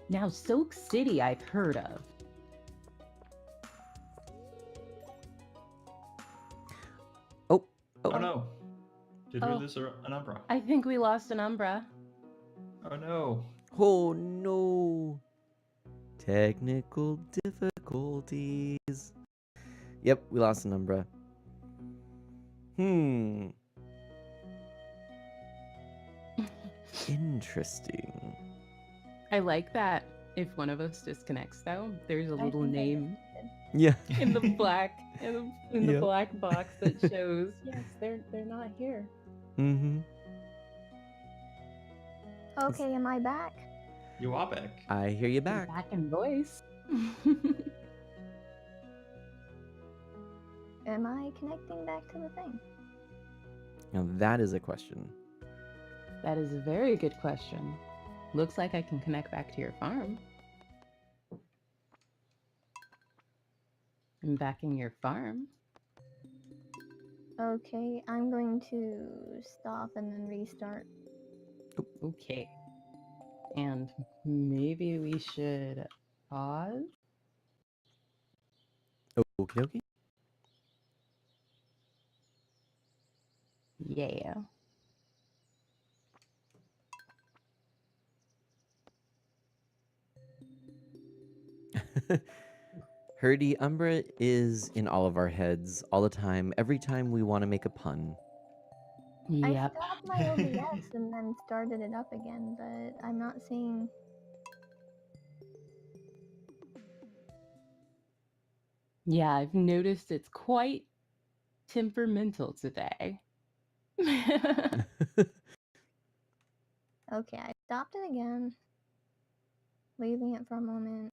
Now, Soak City I've heard of. Oh no. Did we Oh. lose an Umbra? I think we lost an Umbra. Oh no. Oh no. Technical difficulties. Yep, we lost an Umbra. Interesting. I like that if one of us disconnects though, there's a I little think I name Yeah. in the black in the Yep. black box that shows yes, they're not here. Mm-hmm. Okay, am I back? You are back. I hear you You're back. back in voice. Am I connecting back to the thing? Now that is a question. That is a very good question. Looks like I can connect back to your farm. I'm backing your farm. Okay, I'm going to stop and then restart. Okay. And maybe we should pause. Okie dokie. Yeah. Herdy, Umbra is in all of our heads all the time, every time we want to make a pun. I Yep. stopped my OBS and then started it up again, but I'm not seeing. Yeah, I've noticed it's quite temperamental today. Okay, I stopped it again. Leaving it for a moment.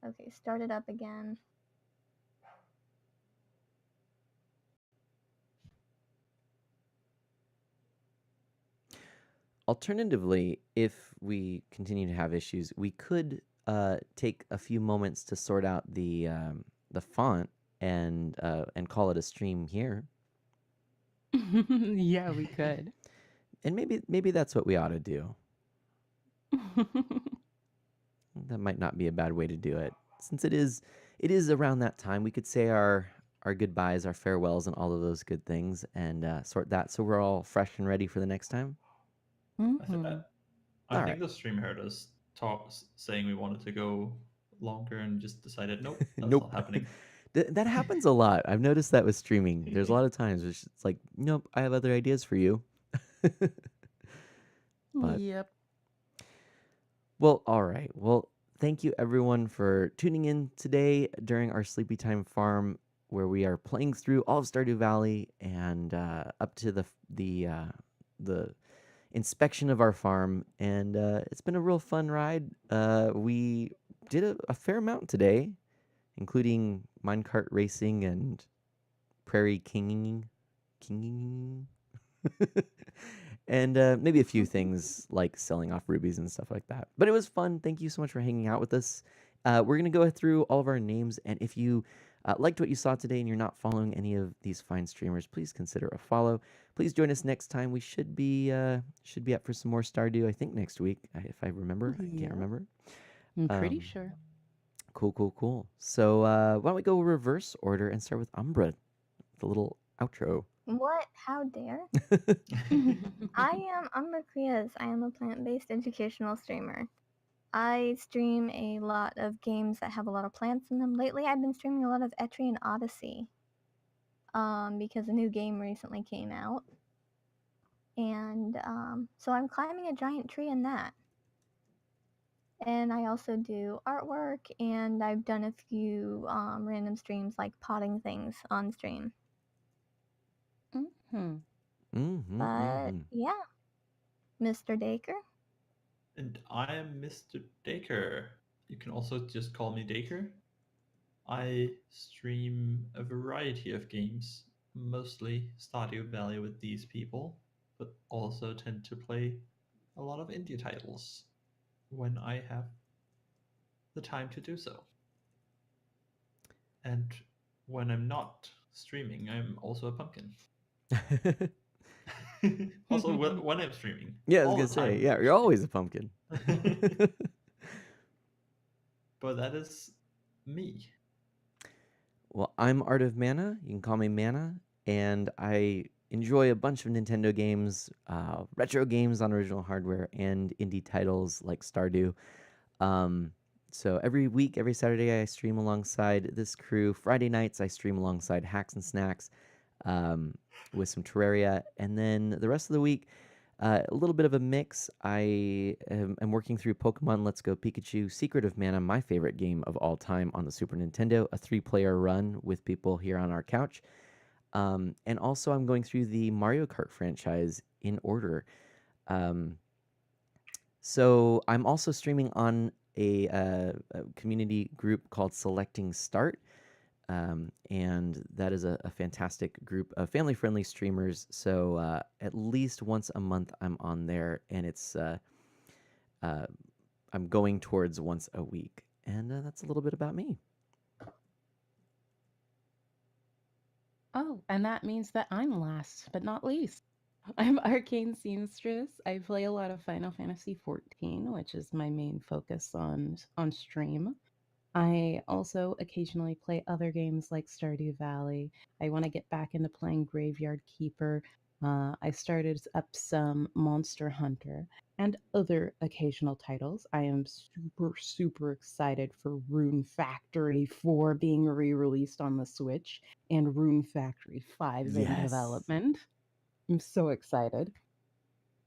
Okay, start it up again. Alternatively, if we continue to have issues, we could take a few moments to sort out the font and call it a stream here. Yeah, we could. And maybe that's what we ought to do. That might not be a bad way to do it, since it is around that time. We could say our goodbyes, our farewells, and all of those good things, and sort that so we're all fresh and ready for the next time. Mhm. I All think right. the stream heard us saying we wanted to go longer and just decided, nope, that's Nope. not happening. That happens a lot. I've noticed that with streaming. There's a lot of times it's like, nope, I have other ideas for you. But Yep. well, all right. Well, thank you everyone for tuning in today during our Sleepy Time Farm, where we are playing through all of Stardew Valley and up to the inspection of our farm. And it's been a real fun ride. We did a fair amount today, including minecart racing and prairie kinging. And maybe a few things like selling off rubies and stuff like that. But it was fun. Thank you so much for hanging out with us. We're going to go through all of our names. And if you liked what you saw today and you're not following any of these fine streamers, please consider a follow. Please join us next time. We should be up for some more Stardew, I think, next week, if I remember. I can't remember. I'm pretty Um, sure. Cool. So why don't we go reverse order and start with Umbra, the little outro. What? How dare? I am Umbra Krias. I am a plant-based educational streamer. I stream a lot of games that have a lot of plants in them. Lately, I've been streaming a lot of Etrian Odyssey. Because a new game recently came out. And so I'm climbing a giant tree in that. And I also do artwork, and I've done a few random streams like potting things on stream. But yeah, Mr. Dacre. And I am Mr. Dacre. You can also just call me Dacre. I stream a variety of games, mostly Stardew Valley with these people, but also tend to play a lot of indie titles when I have the time to do so. And when I'm not streaming, I'm also a pumpkin. Also, when I'm streaming. Yeah, I was all gonna the time. say, yeah, you're always a pumpkin. But that is me. Well, I'm Art of Mana. You can call me Mana, and I enjoy a bunch of Nintendo games, retro games on original hardware, and indie titles like Stardew. So every week, every Saturday, I stream alongside this crew. Friday nights, I stream alongside Hacks and Snacks with some Terraria, and then the rest of the week, a little bit of a mix. I am working through Pokemon Let's Go Pikachu Secret of Mana, my favorite game of all time on the Super Nintendo, a 3-player run with people here on our couch. And also, I'm going through the Mario Kart franchise in order. So I'm also streaming on a community group called Selecting Start. And that is a fantastic group of family-friendly streamers. So at least once a month, I'm on there, and it's I'm going towards once a week, and that's a little bit about me. Oh, and that means that I'm last but not least. I'm Arcane Seamstress. I play a lot of Final Fantasy XIV, which is my main focus on stream. I also occasionally play other games like Stardew Valley. I want to get back into playing Graveyard Keeper. I started up some Monster Hunter and other occasional titles. I am super excited for Rune Factory 4 being re-released on the Switch and Rune Factory 5 is in Yes. development. I'm so excited.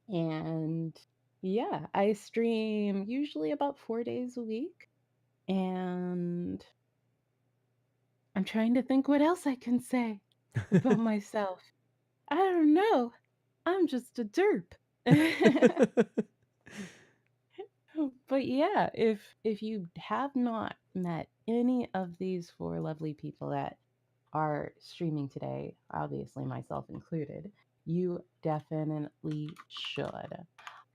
And yeah, I stream usually about 4 days a week. And I'm trying to think what else I can say about myself. I don't know. I'm just a derp. But yeah, if you have not met any of these 4 lovely people that are streaming today, obviously myself included, you definitely should.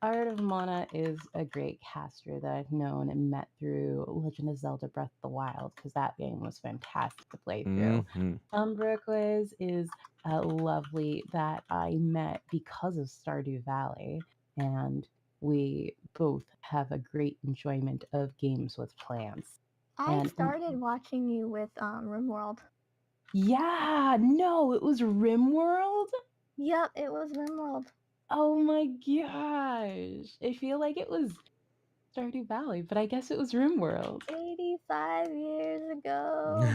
Art of Mana is a great caster that I've known and met through Legend of Zelda Breath of the Wild, because that game was fantastic to play through. Umbra Quiz is lovely that I met because of Stardew Valley, and we both have a great enjoyment of games with plants. I started watching you with RimWorld. Yeah, no, it was RimWorld? Yep, it was RimWorld. Oh my gosh. I feel like it was Stardew Valley, but I guess it was RimWorld. 85 years ago.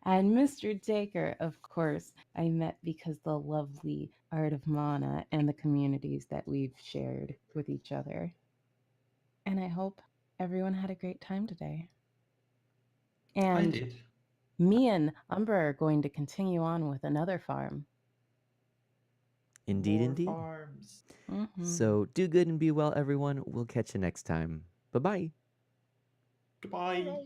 And Mr. Dacre, of course, I met because the lovely Art of Mana and the communities that we've shared with each other. And I hope everyone had a great time today. I And did. me and Umber are going to continue on with another farm. Indeed, More indeed. farms. So do good and be well, everyone. We'll catch you next time. Bye bye. Goodbye. Bye.